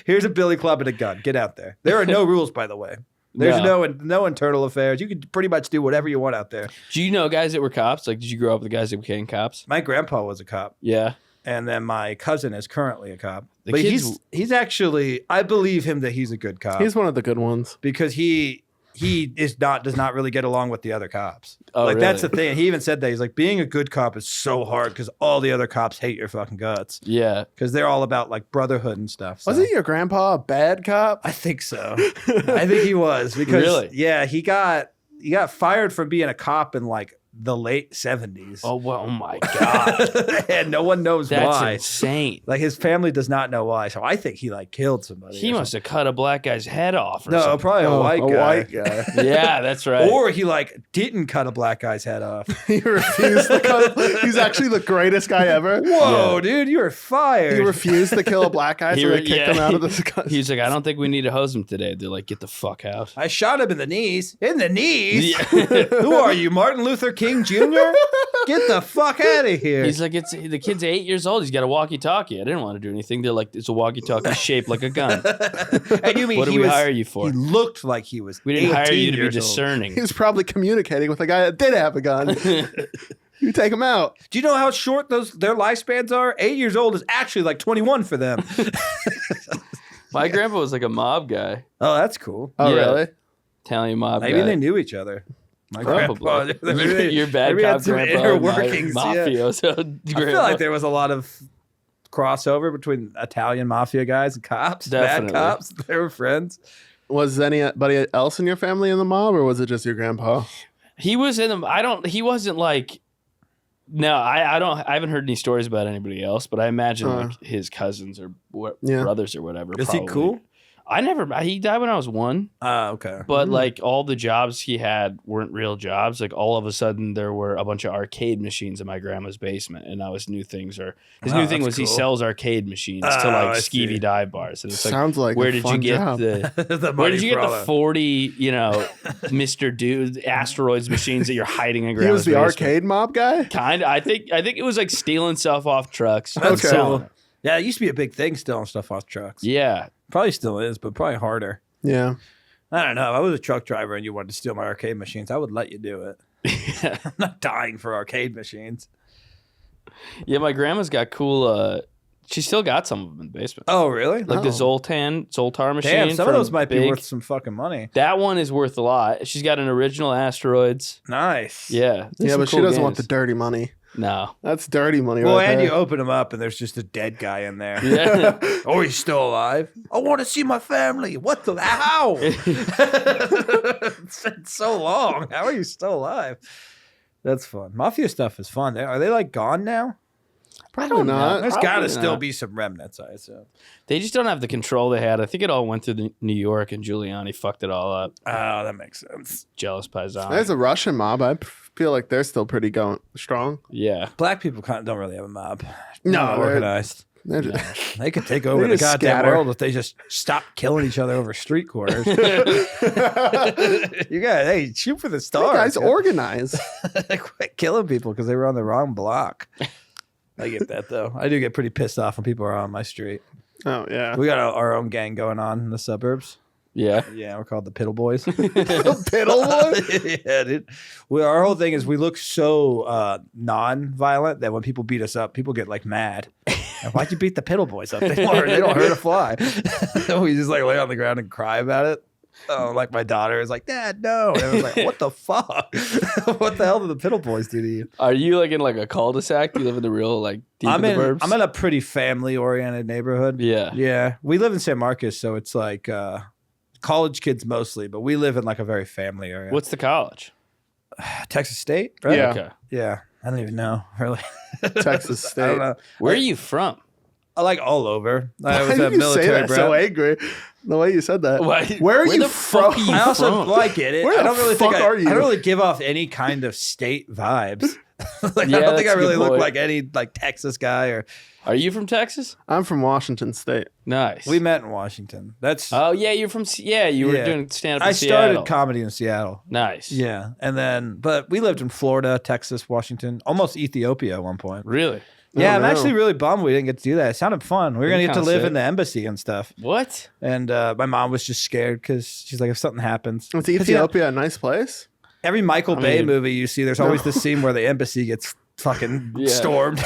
Speaker 2: Here's a billy club and a gun. Get out there. There are no rules, by the way. There's no internal affairs. You can pretty much do whatever you want out there.
Speaker 4: Do you know guys that were cops? Like, did you grow up with guys that became cops?
Speaker 2: My grandpa was a cop,
Speaker 4: Yeah.
Speaker 2: and then my cousin is currently a cop.
Speaker 4: The
Speaker 2: But
Speaker 4: kids-
Speaker 2: he's actually, I believe him that he's a good cop
Speaker 3: He's one of the good ones.
Speaker 2: because he does not really get along with the other cops.
Speaker 4: Oh,
Speaker 2: like that's the
Speaker 4: really?
Speaker 2: thing. He even said that he's like, being a good cop is so hard because all the other cops hate your fucking guts
Speaker 4: Yeah.
Speaker 2: because they're all about like brotherhood and stuff. So.
Speaker 3: Wasn't your grandpa a bad cop?
Speaker 2: I think so. I think he was because
Speaker 4: Really?
Speaker 2: yeah, he got fired from being a cop in like the late 70s.
Speaker 4: Oh, well, oh my God.
Speaker 2: And no one knows
Speaker 4: That's
Speaker 2: why.
Speaker 4: insane.
Speaker 2: Like his family does not know why. So I think he like killed somebody.
Speaker 4: He
Speaker 2: or
Speaker 4: must have cut a black guy's head off or
Speaker 2: something. No,
Speaker 4: something.
Speaker 2: probably a white guy.
Speaker 3: white guy.
Speaker 4: Yeah, that's right.
Speaker 2: Or he like didn't cut a black guy's head off.
Speaker 3: He refused to cut. He's actually the greatest guy ever.
Speaker 2: Whoa, dude, you were fired.
Speaker 3: He refused to kill a black guy, so they kicked him out of the
Speaker 4: He's like, I don't think we need to hose him today. They're like, get the fuck out.
Speaker 2: I shot him in the knees. In the knees?
Speaker 4: Yeah.
Speaker 2: Who are you, Martin Luther King Jr.? Get the fuck out of here.
Speaker 4: He's like, the kid's 8 years old. He's got a walkie-talkie. I didn't want to do anything. They're like, it's a walkie-talkie shaped like a gun.
Speaker 2: And you mean
Speaker 4: What did we hire you for?
Speaker 2: He looked like he was.
Speaker 4: We didn't hire
Speaker 2: 18
Speaker 4: you to be
Speaker 2: years old.
Speaker 4: discerning.
Speaker 3: He was probably communicating with a guy that did have a gun. You take him out.
Speaker 2: Do you know how short their lifespans are? 8 years old is actually like 21 for them.
Speaker 4: My grandpa was like a mob guy.
Speaker 2: Oh, that's cool.
Speaker 3: Oh,
Speaker 4: Yeah.
Speaker 3: really?
Speaker 4: Italian mob
Speaker 2: Maybe
Speaker 4: guy.
Speaker 2: they knew each other. My
Speaker 4: Probably.
Speaker 2: grandpa.
Speaker 4: Your bad
Speaker 2: maybe had
Speaker 4: cop
Speaker 2: some
Speaker 4: grandpa
Speaker 2: inner
Speaker 4: and my
Speaker 2: workings, yeah.
Speaker 4: mafioso
Speaker 2: I feel like there was a lot of crossover between Italian mafia guys and cops.
Speaker 4: Definitely.
Speaker 2: Bad cops. They were friends.
Speaker 3: Was anybody else in your family in the mob, or was it just your grandpa?
Speaker 4: He was in them. He wasn't like, no, I haven't heard any stories about anybody else, but I imagine like his cousins or
Speaker 3: Yeah.
Speaker 4: brothers or whatever.
Speaker 2: Is he
Speaker 4: probably.
Speaker 2: cool?
Speaker 4: He died when I was 1.
Speaker 2: Okay.
Speaker 4: But like all the jobs he had weren't real jobs. Like all of a sudden there were a bunch of arcade machines in my grandma's basement, and now his new thing
Speaker 2: that's
Speaker 4: was he
Speaker 2: cool.
Speaker 4: sells arcade machines to
Speaker 2: Oh,
Speaker 4: like
Speaker 2: I see.
Speaker 4: skeevy dive bars. And it's
Speaker 3: Sounds like
Speaker 4: where
Speaker 3: a
Speaker 4: did
Speaker 3: fun
Speaker 4: you get
Speaker 3: job.
Speaker 4: the where did you get the 40 Mr. Dude asteroids machines that you're hiding in
Speaker 3: He
Speaker 4: grandma's
Speaker 3: was the
Speaker 4: basement?
Speaker 3: arcade mob guy?
Speaker 4: Kind of. I think it was like stealing stuff off trucks. and
Speaker 3: Okay.
Speaker 4: selling it.
Speaker 2: Yeah, it used to be a big thing stealing stuff off trucks.
Speaker 4: Yeah.
Speaker 2: Probably still is, but probably harder.
Speaker 3: Yeah.
Speaker 2: I don't know. If I was a truck driver and you wanted to steal my arcade machines, I would let you do it. I'm not dying for arcade machines.
Speaker 4: Yeah, my grandma's got cool. She still got some of them in the basement.
Speaker 2: Oh, really?
Speaker 4: Like the Zoltar machine.
Speaker 2: Damn, some of
Speaker 4: from
Speaker 2: those might be
Speaker 4: Big.
Speaker 2: worth some fucking money.
Speaker 4: That one is worth a lot. She's got an original Asteroids.
Speaker 2: Nice.
Speaker 4: Yeah. there's
Speaker 3: Yeah,
Speaker 4: some
Speaker 3: but she
Speaker 4: cool
Speaker 3: doesn't want the
Speaker 4: games.
Speaker 3: dirty money.
Speaker 4: No.
Speaker 3: That's dirty money
Speaker 2: Well,
Speaker 3: right
Speaker 2: and
Speaker 3: there.
Speaker 2: you open them up and there's just a dead guy in there.
Speaker 4: Yeah.
Speaker 2: Oh, he's still alive. I want to see my family. What the? How? It's been so long. How are you still alive? That's fun. Mafia stuff is fun. Are they like gone now?
Speaker 3: Probably not.
Speaker 2: There's
Speaker 4: Probably
Speaker 2: got to still
Speaker 4: not.
Speaker 2: be some remnants, I assume.
Speaker 4: They just don't have the control they had. I think it all went through New York, and Giuliani fucked it all up.
Speaker 2: Oh, that makes sense.
Speaker 4: Jealous paisan.
Speaker 3: There's a Russian mob. I feel like they're still pretty going strong.
Speaker 4: Yeah.
Speaker 2: Black people kind of don't really have a mob.
Speaker 3: No,
Speaker 2: Not
Speaker 3: they're-
Speaker 2: organized.
Speaker 3: They're just-
Speaker 2: They could take over the
Speaker 3: just
Speaker 2: goddamn
Speaker 3: scatter.
Speaker 2: world if they just stop killing each other over street corners. You guys, hey, shoot for the
Speaker 3: Hey,
Speaker 2: stars.
Speaker 3: guys, organize.
Speaker 2: Quit killing people because they were on the wrong block. I get that though. I do get pretty pissed off when people are on my street.
Speaker 3: Oh yeah.
Speaker 2: We got our own gang going on in the suburbs.
Speaker 4: Yeah.
Speaker 2: Yeah, we're called the Piddle Boys.
Speaker 3: Piddle boy.
Speaker 2: Yeah, dude. Our whole thing is we look so non-violent that when people beat us up, people get like mad. Why'd you beat the Piddle Boys up? They don't hurt a fly. We just like lay on the ground and cry about it. Oh, like my daughter is like, Dad, no. And I was like, what the fuck? What the hell did the Piddle Boys do to you?
Speaker 4: Are you like in like a cul-de-sac? Do you live in the real like deep
Speaker 2: I'm
Speaker 4: in the burbs?
Speaker 2: I'm in a pretty family-oriented neighborhood.
Speaker 4: Yeah.
Speaker 2: Yeah. We live in San Marcos, so it's like college kids mostly, but we live in like a very family area.
Speaker 4: What's the college?
Speaker 2: Texas State? Right?
Speaker 3: Yeah.
Speaker 4: Okay.
Speaker 2: Yeah. I don't even know, really.
Speaker 3: Texas
Speaker 2: I
Speaker 3: State.
Speaker 2: don't know.
Speaker 4: Where are you from?
Speaker 2: I like all over. I was
Speaker 3: Why
Speaker 2: a
Speaker 3: did you say
Speaker 2: military
Speaker 3: that
Speaker 2: brat.
Speaker 3: so angry? The way you said that.
Speaker 4: Why-
Speaker 3: Where are you
Speaker 4: the fuck
Speaker 3: from?
Speaker 4: are you
Speaker 2: I also
Speaker 4: from?
Speaker 2: well, I get it.
Speaker 3: Where
Speaker 2: I
Speaker 3: the
Speaker 2: don't really
Speaker 3: fuck
Speaker 2: think
Speaker 3: are you?
Speaker 2: I don't really give off any kind of state vibes. Like
Speaker 4: Yeah,
Speaker 2: I don't think
Speaker 4: that's
Speaker 2: I
Speaker 4: a
Speaker 2: really
Speaker 4: good
Speaker 2: look
Speaker 4: point.
Speaker 2: like any like Texas guy or
Speaker 4: Are you from Texas?
Speaker 3: I'm from Washington State.
Speaker 4: Nice.
Speaker 2: we met in Washington. That's
Speaker 4: Oh yeah, you're from. You were
Speaker 2: Yeah.
Speaker 4: doing stand up.
Speaker 2: I
Speaker 4: in Seattle.
Speaker 2: started comedy in Seattle.
Speaker 4: Nice.
Speaker 2: Yeah. And then but we lived in Florida, Texas, Washington, almost Ethiopia at one point.
Speaker 4: Really?
Speaker 2: Yeah,
Speaker 3: Oh,
Speaker 2: I'm
Speaker 3: no.
Speaker 2: actually really bummed we didn't get to do that. It sounded fun. We were gonna get to
Speaker 4: Kinda
Speaker 2: live
Speaker 4: sick.
Speaker 2: in the embassy and stuff.
Speaker 4: What?
Speaker 2: And my mom was just scared because she's like, if something happens.
Speaker 3: Is
Speaker 2: 'Cause, you know,
Speaker 3: Ethiopia a nice place?
Speaker 2: every Michael
Speaker 4: I
Speaker 2: Bay
Speaker 4: mean-
Speaker 2: movie you see, there's always this scene where the embassy gets fucking
Speaker 4: Yeah.
Speaker 2: stormed.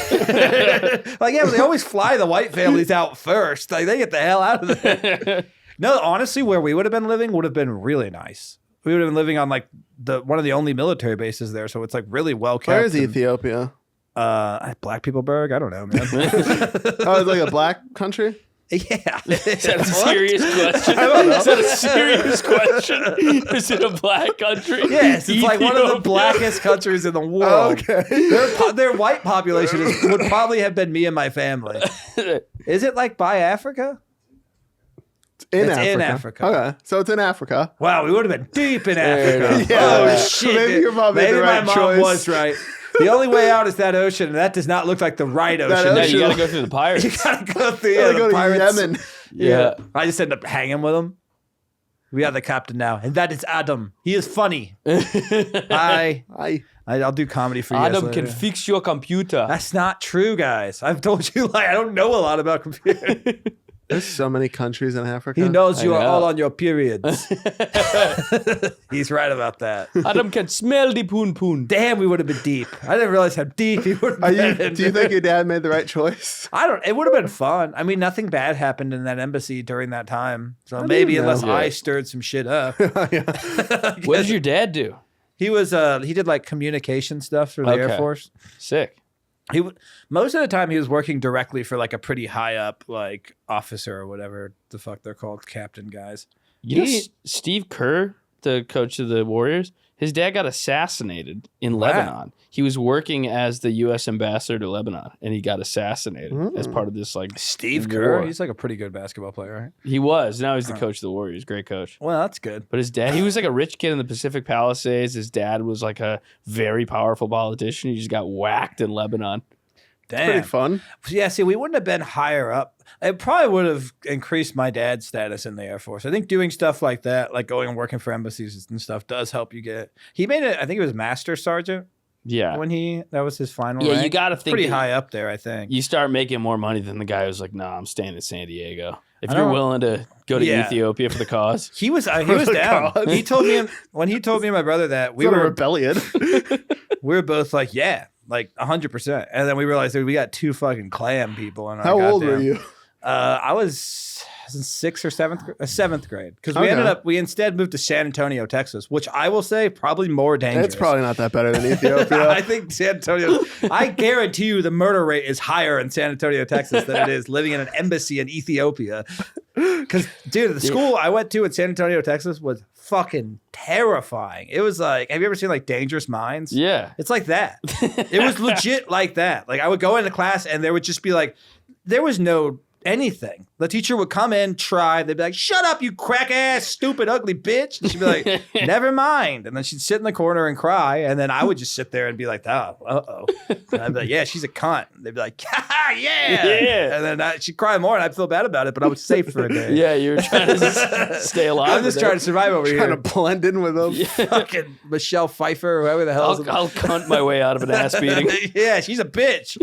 Speaker 2: Like, yeah, but they always fly the white families out first. Like, they get the hell out of there. No, honestly, where we would have been living would have been really nice. We would have been living on like one of the only military bases there, so it's like really well kept.
Speaker 3: Where is
Speaker 2: and,
Speaker 3: Ethiopia?
Speaker 2: Black Peopleburg? I don't know, man.
Speaker 3: Oh, it's like a black country?
Speaker 2: Yeah.
Speaker 4: Is that a serious question? Is that a serious question? Is it a black country?
Speaker 2: Yes, it's like one of the
Speaker 4: Ethiopia?
Speaker 2: blackest countries in the world.
Speaker 3: Okay.
Speaker 2: Their white population would probably have been me and my family. Is it like by Africa?
Speaker 3: It's
Speaker 2: It's
Speaker 3: Africa.
Speaker 2: in Africa.
Speaker 3: Okay. So it's in Africa.
Speaker 2: Wow, we would have been deep in Africa.
Speaker 3: Yeah.
Speaker 2: Oh
Speaker 3: So
Speaker 2: shit!
Speaker 3: maybe
Speaker 2: dude.
Speaker 3: your mom made
Speaker 2: Maybe
Speaker 3: the
Speaker 2: my
Speaker 3: right
Speaker 2: mom
Speaker 3: choice.
Speaker 2: was right. The only way out is that ocean, and that does not look like the right ocean.
Speaker 4: No,
Speaker 3: ocean-
Speaker 4: you gotta go through the pirates.
Speaker 2: You gotta go through
Speaker 3: Gotta
Speaker 2: the
Speaker 3: go to
Speaker 2: pirates.
Speaker 3: Yemen.
Speaker 4: Yeah.
Speaker 2: I just ended up hanging with him. We are the captain now, and that is Adam. He is funny. I'll do comedy for you. guys
Speaker 4: Adam can
Speaker 2: later.
Speaker 4: fix your computer.
Speaker 2: That's not true, guys. I've told you like I don't know a lot about computers.
Speaker 3: There's so many countries in Africa.
Speaker 2: He knows
Speaker 4: I
Speaker 2: you are
Speaker 4: know.
Speaker 2: all on your periods. He's right about that.
Speaker 4: Adam can smell the poon poon.
Speaker 2: Damn, we would have been deep. I didn't realize how deep he would
Speaker 3: Are
Speaker 2: have
Speaker 3: you,
Speaker 2: been.
Speaker 3: do you think your dad made the right choice?
Speaker 2: I don't. It would have been fun. I mean, nothing bad happened in that embassy during that time. So
Speaker 3: do
Speaker 2: maybe
Speaker 3: you know?
Speaker 2: unless
Speaker 4: Yeah.
Speaker 2: I stirred some shit up.
Speaker 4: What did your dad do?
Speaker 2: He was. He did like communication stuff for the Air
Speaker 4: Okay.
Speaker 2: Force.
Speaker 4: Sick.
Speaker 2: Most of the time he was working directly for like a pretty high up like officer or whatever the fuck they're called, captain guys.
Speaker 4: You know Steve Kerr, the coach of the Warriors, his dad got assassinated in Lebanon. He was working as the U.S. ambassador to Lebanon, and he got assassinated as part of this like
Speaker 2: Steve
Speaker 4: war.
Speaker 2: Kerr. He's like a pretty good basketball player, right?
Speaker 4: He was. Now he's the coach of the Warriors. Great coach.
Speaker 2: Well, that's good.
Speaker 4: But his dad, he was like a rich kid in the Pacific Palisades. His dad was like a very powerful politician. He just got whacked in Lebanon.
Speaker 2: Damn.
Speaker 3: Pretty fun.
Speaker 2: Yeah, see, we wouldn't have been higher up. It probably would have increased my dad's status in the Air Force. I think doing stuff like that, like going and working for embassies and stuff, does help you get. He made it. I think it was master sergeant.
Speaker 4: Yeah.
Speaker 2: that was his final
Speaker 4: Yeah,
Speaker 2: rank.
Speaker 4: you got to think.
Speaker 2: Pretty
Speaker 4: that
Speaker 2: high up there, I think.
Speaker 4: You start making more money than the guy who's like, nah, I'm staying in San Diego. If
Speaker 2: I
Speaker 4: you're
Speaker 2: don't-
Speaker 4: willing to go to
Speaker 2: Yeah.
Speaker 4: Ethiopia for the cause.
Speaker 2: He was down.
Speaker 3: God.
Speaker 2: He told me when he told me and my brother that
Speaker 3: We were a rebellion.
Speaker 2: we were both like, yeah, like 100%. And then we realized that we got two fucking clam people in our
Speaker 3: How old were
Speaker 2: goddamn-
Speaker 3: you?
Speaker 2: I was in sixth or seventh grade because
Speaker 3: Okay.
Speaker 2: we instead moved to San Antonio, Texas, which I will say probably more dangerous.
Speaker 3: It's probably not that better than Ethiopia.
Speaker 2: I think San Antonio. I guarantee you, the murder rate is higher in San Antonio, Texas, than it is living in an embassy in Ethiopia. Because, dude, the school I went to in San Antonio, Texas, was fucking terrifying. It was like, have you ever seen like Dangerous Minds?
Speaker 4: Yeah.
Speaker 2: It's like that. It was legit like that. Like I would go into class and there would just be like, there was no anything. The teacher would come in, try. They'd be like, "Shut up, you crack ass, stupid, ugly bitch." And she'd be like, "Never mind." And then she'd sit in the corner and cry. And then I would just sit there and be like, "Oh, uh-oh." And I'd be like, "Yeah, she's a cunt." And they'd be like, "Ha, yeah."
Speaker 4: Yeah.
Speaker 2: And then she'd cry more and I'd feel bad about it, but I was safe for a day.
Speaker 4: Yeah, you were trying to stay alive.
Speaker 2: I'm just
Speaker 4: with
Speaker 2: trying
Speaker 4: it.
Speaker 2: to survive over
Speaker 3: Trying
Speaker 2: here.
Speaker 3: to blend in with them.
Speaker 2: Fucking Michelle Pfeiffer, whoever the hell.
Speaker 4: I'll cunt my way out of an ass beating.
Speaker 2: Yeah, she's a bitch.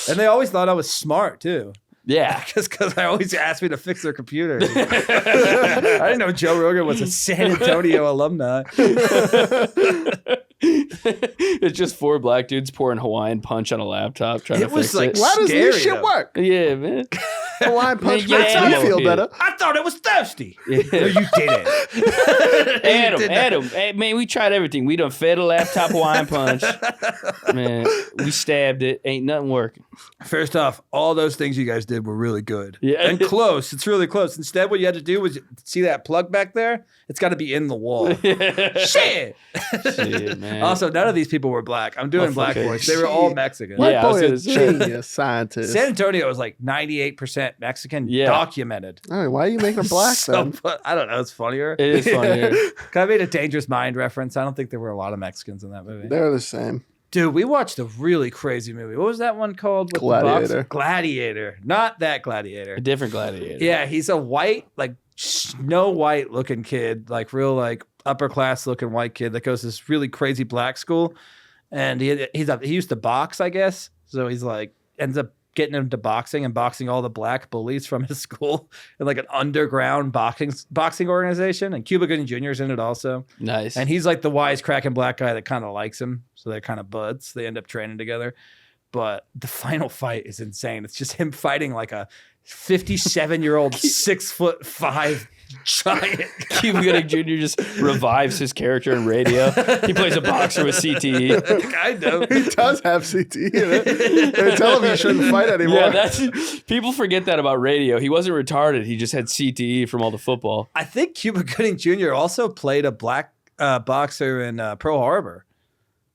Speaker 2: And they always thought I was smart too.
Speaker 4: Yeah.
Speaker 2: Because I always asked me to fix their computer. I didn't know Joe Rogan was a San Antonio alumni.
Speaker 4: It's just four black dudes pouring Hawaiian punch on a laptop trying
Speaker 2: It
Speaker 4: to
Speaker 2: was
Speaker 4: fix
Speaker 2: like-
Speaker 4: it.
Speaker 3: Why does this
Speaker 2: Scary,
Speaker 3: shit
Speaker 2: though.
Speaker 3: work?
Speaker 4: Yeah, man.
Speaker 3: Hawaiian punch
Speaker 4: get
Speaker 3: makes me
Speaker 4: ammo
Speaker 3: feel
Speaker 4: here.
Speaker 3: better.
Speaker 2: I thought it was thirsty. No, you didn't.
Speaker 4: Adam, hey, man, we tried everything. We done fed a laptop Hawaiian punch. Man, we stabbed it. Ain't nothing working.
Speaker 2: First off, all those things you guys did were really good.
Speaker 4: Yeah.
Speaker 2: And close. It's really close. Instead, what you had to do was see that plug back there? It's got to be in the wall. Shit.
Speaker 4: Shit, man.
Speaker 2: Also, none of these people were black. I'm doing
Speaker 4: Oh,
Speaker 2: black
Speaker 4: okay.
Speaker 2: voice. They were all Mexican.
Speaker 3: My
Speaker 4: Yeah, I was
Speaker 3: boy, a
Speaker 4: gonna say.
Speaker 3: genius scientist.
Speaker 2: San Antonio was like 98% Mexican,
Speaker 4: Yeah.
Speaker 2: documented.
Speaker 3: I mean, why are you making them black
Speaker 2: So,
Speaker 3: then?
Speaker 2: but I don't know. It's funnier.
Speaker 4: It is funnier.
Speaker 2: I made a Dangerous Mind reference. I don't think there were a lot of Mexicans in that movie.
Speaker 3: They're the same.
Speaker 2: Dude, we watched a really crazy movie. What was that one called? With
Speaker 3: Gladiator.
Speaker 2: The box? Gladiator. Not that Gladiator.
Speaker 4: A different gladiator.
Speaker 2: Yeah, he's a white, like Snow White looking kid, like real like upper class looking white kid that goes to this really crazy black school, and he used to box, I guess. So he's like ends up getting into boxing and boxing all the black bullies from his school in like an underground boxing organization. And Cuba Gooding Jr. is in it also,
Speaker 4: Nice.
Speaker 2: and he's like the wisecracking black guy that kind of likes him. So they're kind of buds. They end up training together. But the final fight is insane. It's just him fighting like a 57-year-old 6'5" giant.
Speaker 4: Cuba Gooding Jr. just revives his character in Radio. He plays a boxer with CTE.
Speaker 2: Kind of.
Speaker 3: He does have CT in it. They tell him he shouldn't fight anymore.
Speaker 4: Yeah, that's people forget that about Radio. He wasn't retarded. He just had CTE from all the football.
Speaker 2: I think Cuba Gooding Jr. also played a black boxer in Pearl Harbor.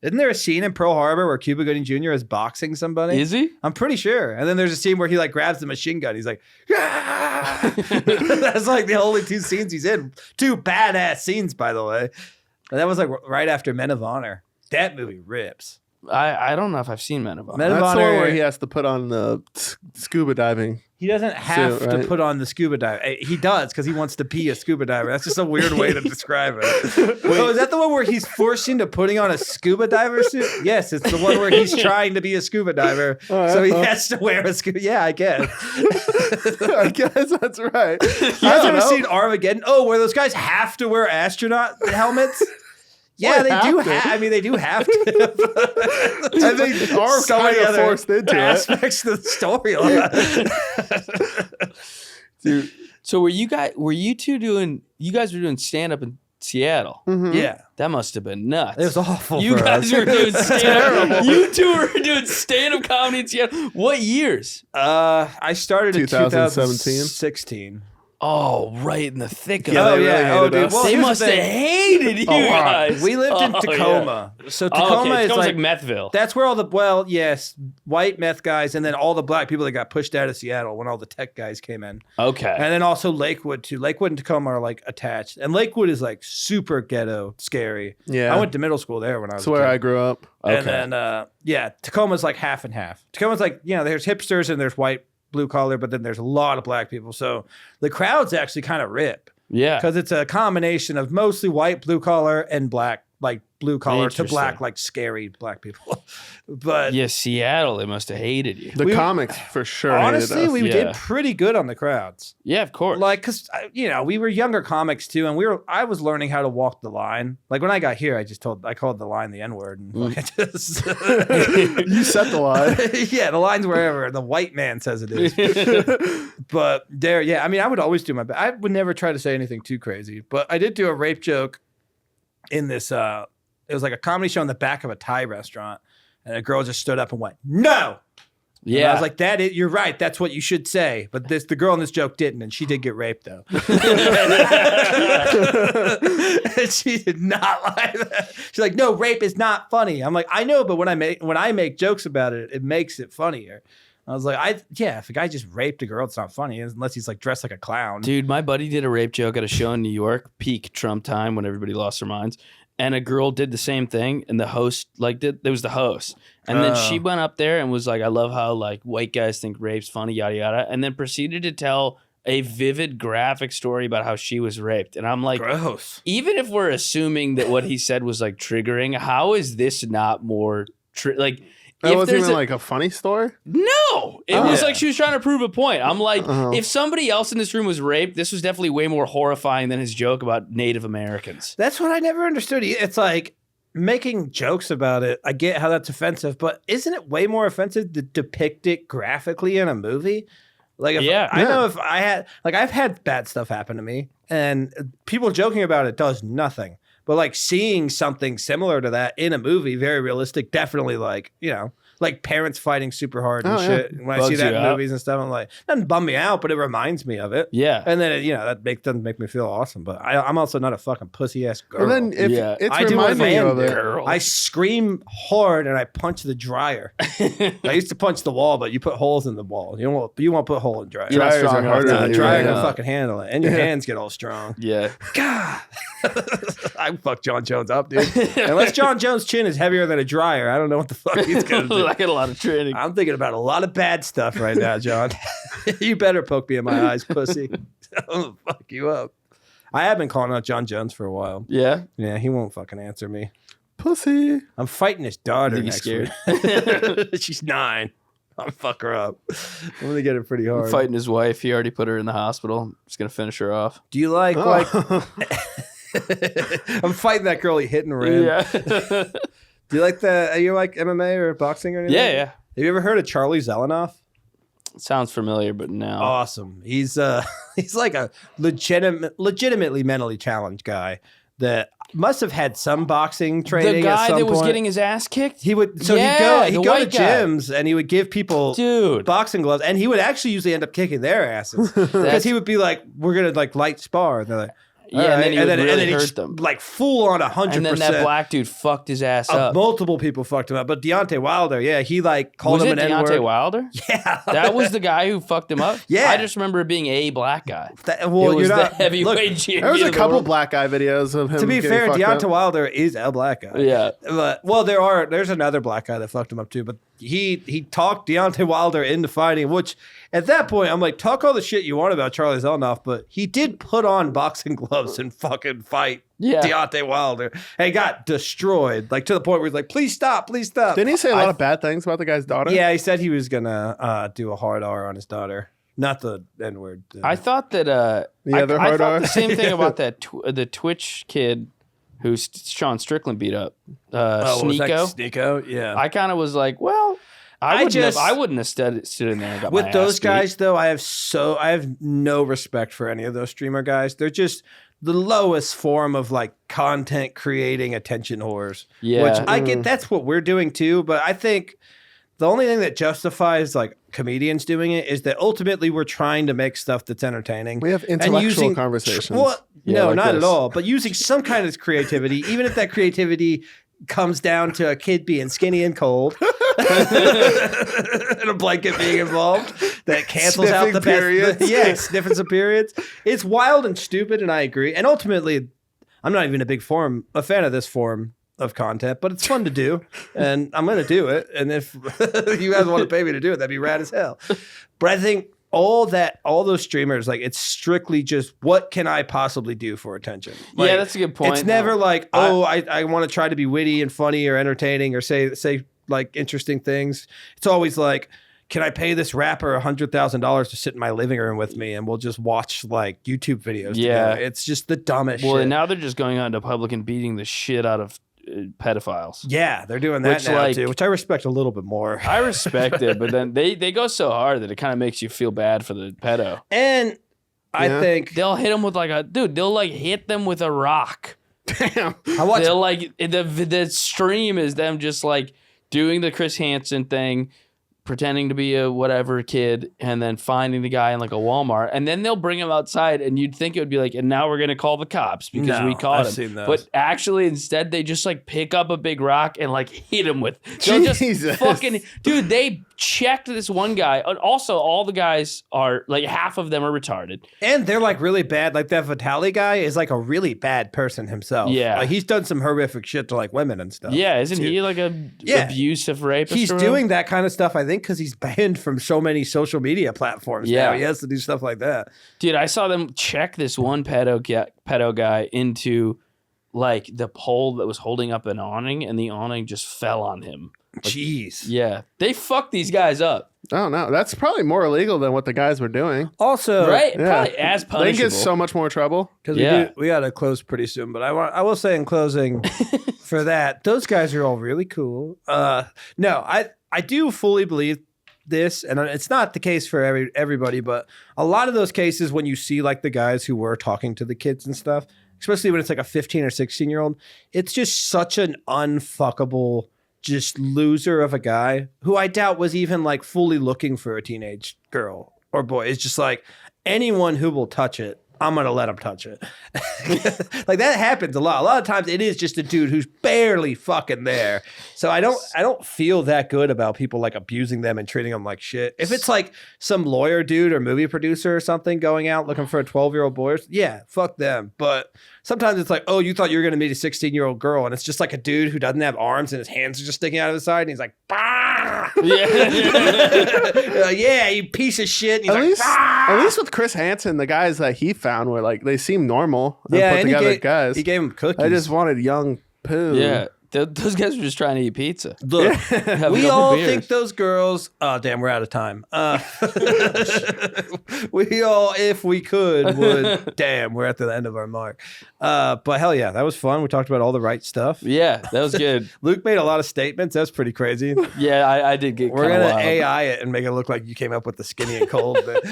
Speaker 2: Isn't there a scene in Pearl Harbor where Cuba Gooding Jr. is boxing somebody?
Speaker 4: Is he?
Speaker 2: I'm pretty sure. And then there's a scene where he like grabs the machine gun. He's like, "Ah!" That's like the only two scenes he's in. Two badass scenes, by the way. And that was like right after Men of Honor. That movie rips.
Speaker 4: I don't know if I've seen Men of Honor.
Speaker 2: Men of
Speaker 3: That's the one
Speaker 2: Honor.
Speaker 3: where he has to put on the scuba diving.
Speaker 2: He doesn't have
Speaker 3: Suit,
Speaker 2: to
Speaker 3: right?
Speaker 2: put on the scuba dive. He does because he wants to be a scuba diver. That's just a weird way to describe it. Oh, is that the one where he's forced into putting on a scuba diver suit? Yes, it's the one where he's trying to be a scuba diver, so he has to wear a scuba. Yeah, I guess.
Speaker 3: I guess that's right.
Speaker 2: You guys ever seen Armageddon? Oh, where those guys have to wear astronaut helmets? Yeah,
Speaker 3: Well,
Speaker 2: they do.
Speaker 3: have to.
Speaker 2: I mean, they do have to.
Speaker 3: And they are
Speaker 2: So
Speaker 3: kind
Speaker 2: many
Speaker 3: of
Speaker 2: other
Speaker 3: forced into it.
Speaker 2: aspects of the storyline.
Speaker 3: Dude,
Speaker 4: So were you guys were doing stand up in Seattle?
Speaker 2: Yeah,
Speaker 4: That must have been nuts.
Speaker 2: it was awful.
Speaker 4: You
Speaker 2: for
Speaker 4: guys
Speaker 2: us.
Speaker 4: were doing stand up. You two were doing stand up comedy in Seattle. What years?
Speaker 2: I started in
Speaker 3: 2017?
Speaker 2: 2016.
Speaker 4: Oh, right in the thick of
Speaker 3: Yeah,
Speaker 4: it.
Speaker 3: they really hated
Speaker 2: dude.
Speaker 3: us.
Speaker 2: Well,
Speaker 4: They
Speaker 2: here's the
Speaker 4: must have
Speaker 2: thing.
Speaker 4: hated you guys.
Speaker 2: We lived in
Speaker 4: Oh,
Speaker 2: Tacoma. So
Speaker 4: Yeah.
Speaker 2: Tacoma
Speaker 4: Oh, okay.
Speaker 2: is
Speaker 4: Tacoma's
Speaker 2: like,
Speaker 4: like Methville.
Speaker 2: that's where all the white meth guys and then all the black people that got pushed out of Seattle when all the tech guys came in.
Speaker 4: Okay.
Speaker 2: And then also Lakewood too. Lakewood and Tacoma are like attached. And Lakewood is like super ghetto, scary.
Speaker 3: Yeah.
Speaker 2: I went to middle school there when I was
Speaker 3: that's where
Speaker 2: a kid.
Speaker 3: I grew up.
Speaker 2: And then Tacoma's like half and half. Tacoma's like, there's hipsters and there's white blue collar, but then there's a lot of black people. So the crowds actually kind of rip.
Speaker 4: Yeah.
Speaker 2: Because it's a combination of mostly white, blue collar, and black like blue collar to black,
Speaker 4: Interesting.
Speaker 2: like scary black people. But
Speaker 4: Yeah, Seattle, they must have hated you.
Speaker 3: The comics for sure.
Speaker 2: honestly,
Speaker 3: hated us.
Speaker 2: we
Speaker 4: Yeah.
Speaker 2: did pretty good on the crowds.
Speaker 4: Yeah, of course.
Speaker 2: Like, cause we were younger comics too, and I was learning how to walk the line. Like when I got here, I called the line the N-word, and like, I just
Speaker 3: You set the line.
Speaker 2: yeah, the line's wherever the white man says it is. But there, yeah, I mean, I would always do my best. I would never try to say anything too crazy, but I did do a rape joke in this. It was like a comedy show in the back of a Thai restaurant, and a girl just stood up and went, "No." And
Speaker 4: yeah.
Speaker 2: I was like, you're right. That's what you should say. But the girl in this joke didn't, and she did get raped though. And she did not like that. She's like, no, rape is not funny. I'm like, I know, but when I make jokes about it, it makes it funnier. I was like, if a guy just raped a girl, it's not funny unless he's like dressed like a clown.
Speaker 4: Dude, my buddy did a rape joke at a show in New York, peak Trump time when everybody lost their minds. And a girl did the same thing, and the host there was the host. And then she went up there and was like, I love how like white guys think rape's funny, yada yada. And then proceeded to tell a vivid graphic story about how she was raped. And I'm like,
Speaker 2: Gross.
Speaker 4: even if we're assuming that what he said was like triggering, how is this not more like
Speaker 3: That
Speaker 4: if
Speaker 3: wasn't
Speaker 4: there's
Speaker 3: even
Speaker 4: a-
Speaker 3: like a funny story.
Speaker 4: No, it was
Speaker 2: Yeah.
Speaker 4: like she was trying to prove a point. I'm like, if somebody else in this room was raped, this was definitely way more horrifying than his joke about Native Americans.
Speaker 2: That's what I never understood. It's like making jokes about it. I get how that's offensive, but isn't it way more offensive to depict it graphically in a movie? Like, I know if I had, like, I've had bad stuff happen to me, and people joking about it does nothing. But like seeing something similar to that in a movie, very realistic, definitely like, like parents fighting super hard and shit. When I see
Speaker 4: Bugs
Speaker 2: that
Speaker 4: you
Speaker 2: in
Speaker 4: out.
Speaker 2: movies and stuff, I'm like, doesn't bum me out, but it reminds me of it.
Speaker 4: Yeah.
Speaker 2: And then, that doesn't make me feel awesome. But I'm also not a fucking pussy ass girl.
Speaker 3: And then if
Speaker 4: Yeah.
Speaker 3: it's
Speaker 2: I do what a
Speaker 3: reminding you
Speaker 2: man
Speaker 3: of it.
Speaker 4: Girl.
Speaker 2: I scream hard and I punch the dryer. I used to punch the wall, but you put holes in the wall. You won't put a hole in dryer.
Speaker 4: You're not
Speaker 3: Dryers
Speaker 4: strong
Speaker 3: are
Speaker 4: enough
Speaker 3: harder
Speaker 4: to
Speaker 3: than
Speaker 2: The
Speaker 3: you
Speaker 2: dryer
Speaker 3: right
Speaker 2: can
Speaker 3: now.
Speaker 2: fucking handle it, and your hands get all strong.
Speaker 4: Yeah.
Speaker 2: God, I fuck John Jones up, dude. Unless John Jones' chin is heavier than a dryer, I don't know what the fuck he's gonna do.
Speaker 4: I got a lot of training.
Speaker 2: I'm thinking about a lot of bad stuff right now, John. You better poke me in my eyes, pussy. I'm gonna fuck you up. I have been calling out John Jones for a while.
Speaker 4: Yeah.
Speaker 2: Yeah, he won't fucking answer me.
Speaker 3: Pussy.
Speaker 2: I'm fighting his daughter
Speaker 4: Think
Speaker 2: next
Speaker 4: he's
Speaker 2: week. She's 9. I'll fuck her up. I'm gonna get her pretty hard.
Speaker 4: Fighting his wife. He already put her in the hospital. Just going to finish her off.
Speaker 2: Do you like
Speaker 3: Oh.
Speaker 2: I'm fighting that girl he hit and ran.
Speaker 4: Yeah.
Speaker 2: Do you like are you like MMA or boxing or anything?
Speaker 4: Yeah, yeah.
Speaker 2: Have you ever heard of Charlie Zelenoff?
Speaker 4: Sounds familiar, but no.
Speaker 2: Awesome. He's like a legitimately mentally challenged guy that must have had some boxing training.
Speaker 4: The guy
Speaker 2: at some
Speaker 4: that was
Speaker 2: point.
Speaker 4: getting his ass kicked?
Speaker 2: He would
Speaker 4: Yeah,
Speaker 2: he'd
Speaker 4: the
Speaker 2: go to
Speaker 4: white guy.
Speaker 2: gyms and he would give people
Speaker 4: Dude.
Speaker 2: boxing gloves, and he would actually usually end up kicking their asses because he would be like, "We're gonna like light spar," and they're like,
Speaker 4: Yeah, and then he would really
Speaker 2: he'd
Speaker 4: hurt
Speaker 2: just,
Speaker 4: them.
Speaker 2: like full on 100%.
Speaker 4: And then that black dude fucked his ass up.
Speaker 2: Multiple people fucked him up, but Deontay Wilder, yeah, he like called
Speaker 4: Was
Speaker 2: him
Speaker 4: it
Speaker 2: an
Speaker 4: Deontay
Speaker 2: N-word.
Speaker 4: Wilder?
Speaker 2: Yeah,
Speaker 4: That was the guy who fucked him up?
Speaker 2: Yeah.
Speaker 4: I just remember it being a black guy.
Speaker 2: well,
Speaker 4: it was
Speaker 2: you're
Speaker 4: the
Speaker 2: not
Speaker 4: heavyweight
Speaker 2: look,
Speaker 4: champion.
Speaker 3: There was a
Speaker 4: of the
Speaker 3: couple
Speaker 4: world.
Speaker 3: black guy videos of him.
Speaker 2: to be
Speaker 3: getting
Speaker 2: fair,
Speaker 3: fucked
Speaker 2: Deontay
Speaker 3: up.
Speaker 2: Wilder is a black guy.
Speaker 4: Yeah.
Speaker 2: But there's another black guy that fucked him up too. But he talked Deontay Wilder into fighting, which at that point I'm like, talk all the shit you want about Charlie Zelenoff, but he did put on boxing gloves and fucking fight
Speaker 4: Yeah.
Speaker 2: Deontay Wilder and got destroyed, like to the point where he's like, please stop.
Speaker 3: Didn't he say a lot of bad things about the guy's daughter?
Speaker 2: Yeah, he said he was gonna do a hard R on his daughter, not the N word.
Speaker 4: I thought that
Speaker 3: The other
Speaker 4: I
Speaker 3: hard
Speaker 4: thought
Speaker 3: R?
Speaker 4: the same thing about that the Twitch kid who Sean Strickland beat up. Sneeko.
Speaker 2: Sneeko, yeah.
Speaker 4: I kind of was like, well, I wouldn't have stood in there and got my
Speaker 2: With
Speaker 4: ass
Speaker 2: those
Speaker 4: beat.
Speaker 2: guys, though, I have no respect for any of those streamer guys. They're just the lowest form of like content creating attention whores.
Speaker 4: Yeah.
Speaker 2: Which I get, that's what we're doing too. But I think the only thing that justifies like comedians doing it is that ultimately we're trying to make stuff that's entertaining.
Speaker 3: We have
Speaker 2: And
Speaker 3: intellectual conversations.
Speaker 2: Well,
Speaker 4: Yeah,
Speaker 2: no,
Speaker 4: like
Speaker 2: not
Speaker 4: this.
Speaker 2: at all. But using some kind of creativity, even if that creativity comes down to a kid being skinny and cold and a blanket being involved that cancels out
Speaker 3: Sniffing
Speaker 2: the
Speaker 3: periods.
Speaker 2: best. Sniffing some periods. It's wild and stupid, and I agree. And ultimately, I'm not even a fan of this form of content, but it's fun to do, and I'm going to do it. And if you guys want to pay me to do it, that'd be rad as hell. But I think all those streamers, like it's strictly just what can I possibly do for attention? Like,
Speaker 4: yeah, that's a good point.
Speaker 2: It's never like, I want to try to be witty and funny or entertaining or say like interesting things. It's always like, can I pay this rapper $100,000 to sit in my living room with me and we'll just watch like YouTube videos together? It's just the dumbest shit.
Speaker 4: Well, and now they're just going on to public and beating the shit out of pedophiles.
Speaker 2: Yeah, they're doing that now too, which I respect a little bit more.
Speaker 4: I respect it, but then they go so hard that it kind of makes you feel bad for the pedo.
Speaker 2: And I think
Speaker 4: they'll hit them with they'll like hit them with a rock.
Speaker 3: Damn.
Speaker 4: They'll like the stream is them just like doing the Chris Hansen thing, pretending to be a whatever kid, and then finding the guy in like a Walmart, and then they'll bring him outside, and you'd think it would be like, and now we're gonna call the cops because we caught him.
Speaker 2: Seen those.
Speaker 4: But actually, instead, they just like pick up a big rock and like hit him with. They'll just fucking dude. They checked this one guy. And also, all the guys are like half of them are retarded,
Speaker 2: and they're like really bad. Like that Vitali guy is like a really bad person himself.
Speaker 4: Yeah,
Speaker 2: like he's done some horrific shit to like women and stuff.
Speaker 4: Yeah, isn't he like a abusive rapist?
Speaker 2: He's doing that kind of stuff, I think, because he's banned from so many social media platforms.
Speaker 4: Yeah,
Speaker 2: now. He has to do stuff like that.
Speaker 4: Dude, I saw them check this one pedo guy into like the pole that was holding up an awning, and the awning just fell on him. Like,
Speaker 2: jeez.
Speaker 4: Yeah, they fucked these guys up.
Speaker 3: Oh no, that's probably more illegal than what the guys were doing.
Speaker 2: Also,
Speaker 4: right? Probably as punishable.
Speaker 3: They get so much more trouble.
Speaker 2: Because we got to close pretty soon. But I will say in closing for that, those guys are all really cool. No, I do fully believe this, and it's not the case for everybody, but a lot of those cases when you see like the guys who were talking to the kids and stuff, especially when it's like a 15 or 16-year-old, it's just such an unfuckable just loser of a guy who I doubt was even like fully looking for a teenage girl or boy. It's just like anyone who will touch it, I'm going to let him touch it. Like that happens a lot. A lot of times it is just a dude who's barely fucking there. So I don't feel that good about people like abusing them and treating them like shit. If it's like some lawyer dude or movie producer or something going out looking for a 12-year-old boy, yeah, fuck them. But sometimes it's like, oh, you thought you were going to meet a 16-year-old girl, and it's just like a dude who doesn't have arms and his hands are just sticking out of his side, and he's like, bah! Yeah, you piece of shit. And he's
Speaker 3: at least with Chris Hansen, the guys that he found were like, they seem normal.
Speaker 2: Yeah,
Speaker 3: put
Speaker 2: and
Speaker 3: together guys.
Speaker 2: He gave him cookies.
Speaker 3: I just wanted young poo.
Speaker 4: Yeah. Those guys were just trying to eat pizza.
Speaker 2: Look, we all think those girls. Oh, damn, we're out of time. We all, if we could, would. Damn, we're at the end of our mark. But hell yeah, that was fun. We talked about all the right stuff.
Speaker 4: Yeah, that was good.
Speaker 2: Luke made a lot of statements. That's pretty crazy.
Speaker 4: Yeah, I did get.
Speaker 2: We're gonna
Speaker 4: wild.
Speaker 2: AI it and make it look like you came up with the skinny and cold bit.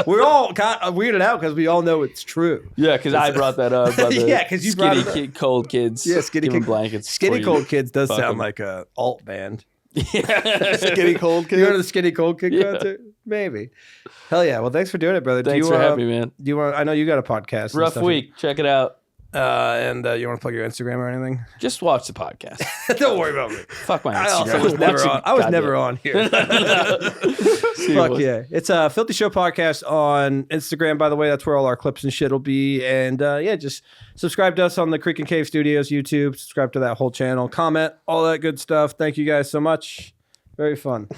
Speaker 2: We're all got weirded out because we all know it's true.
Speaker 4: Yeah, because I brought that up. About the
Speaker 2: yeah, because you brought
Speaker 4: skinny cold kids.
Speaker 2: Yeah, skinny
Speaker 4: giving
Speaker 2: kid,
Speaker 4: blankets.
Speaker 2: Skinny cold kids does
Speaker 4: fuck
Speaker 2: sound
Speaker 4: 'em.
Speaker 2: like a alt band.
Speaker 4: Yeah.
Speaker 3: Skinny cold kid.
Speaker 2: You go to the Skinny Cold Kid concert? Maybe. Hell yeah. Well, thanks for doing it, brother.
Speaker 4: Thanks for having me, man.
Speaker 2: Do you want? I know you got a podcast. and
Speaker 4: Rough
Speaker 2: stuff.
Speaker 4: week. Check it out.
Speaker 2: And you want to plug your Instagram or anything?
Speaker 4: Just watch the podcast.
Speaker 2: Don't worry about me.
Speaker 4: Fuck my Instagram.
Speaker 2: I also was never on. I was never on here. Fuck yeah. It's a Filthy Show podcast on Instagram, by the way. That's where all our clips and shit will be. And yeah, just subscribe to us on the Creek and Cave Studios YouTube. Subscribe to that whole channel. Comment, all that good stuff. Thank you guys so much. Very fun.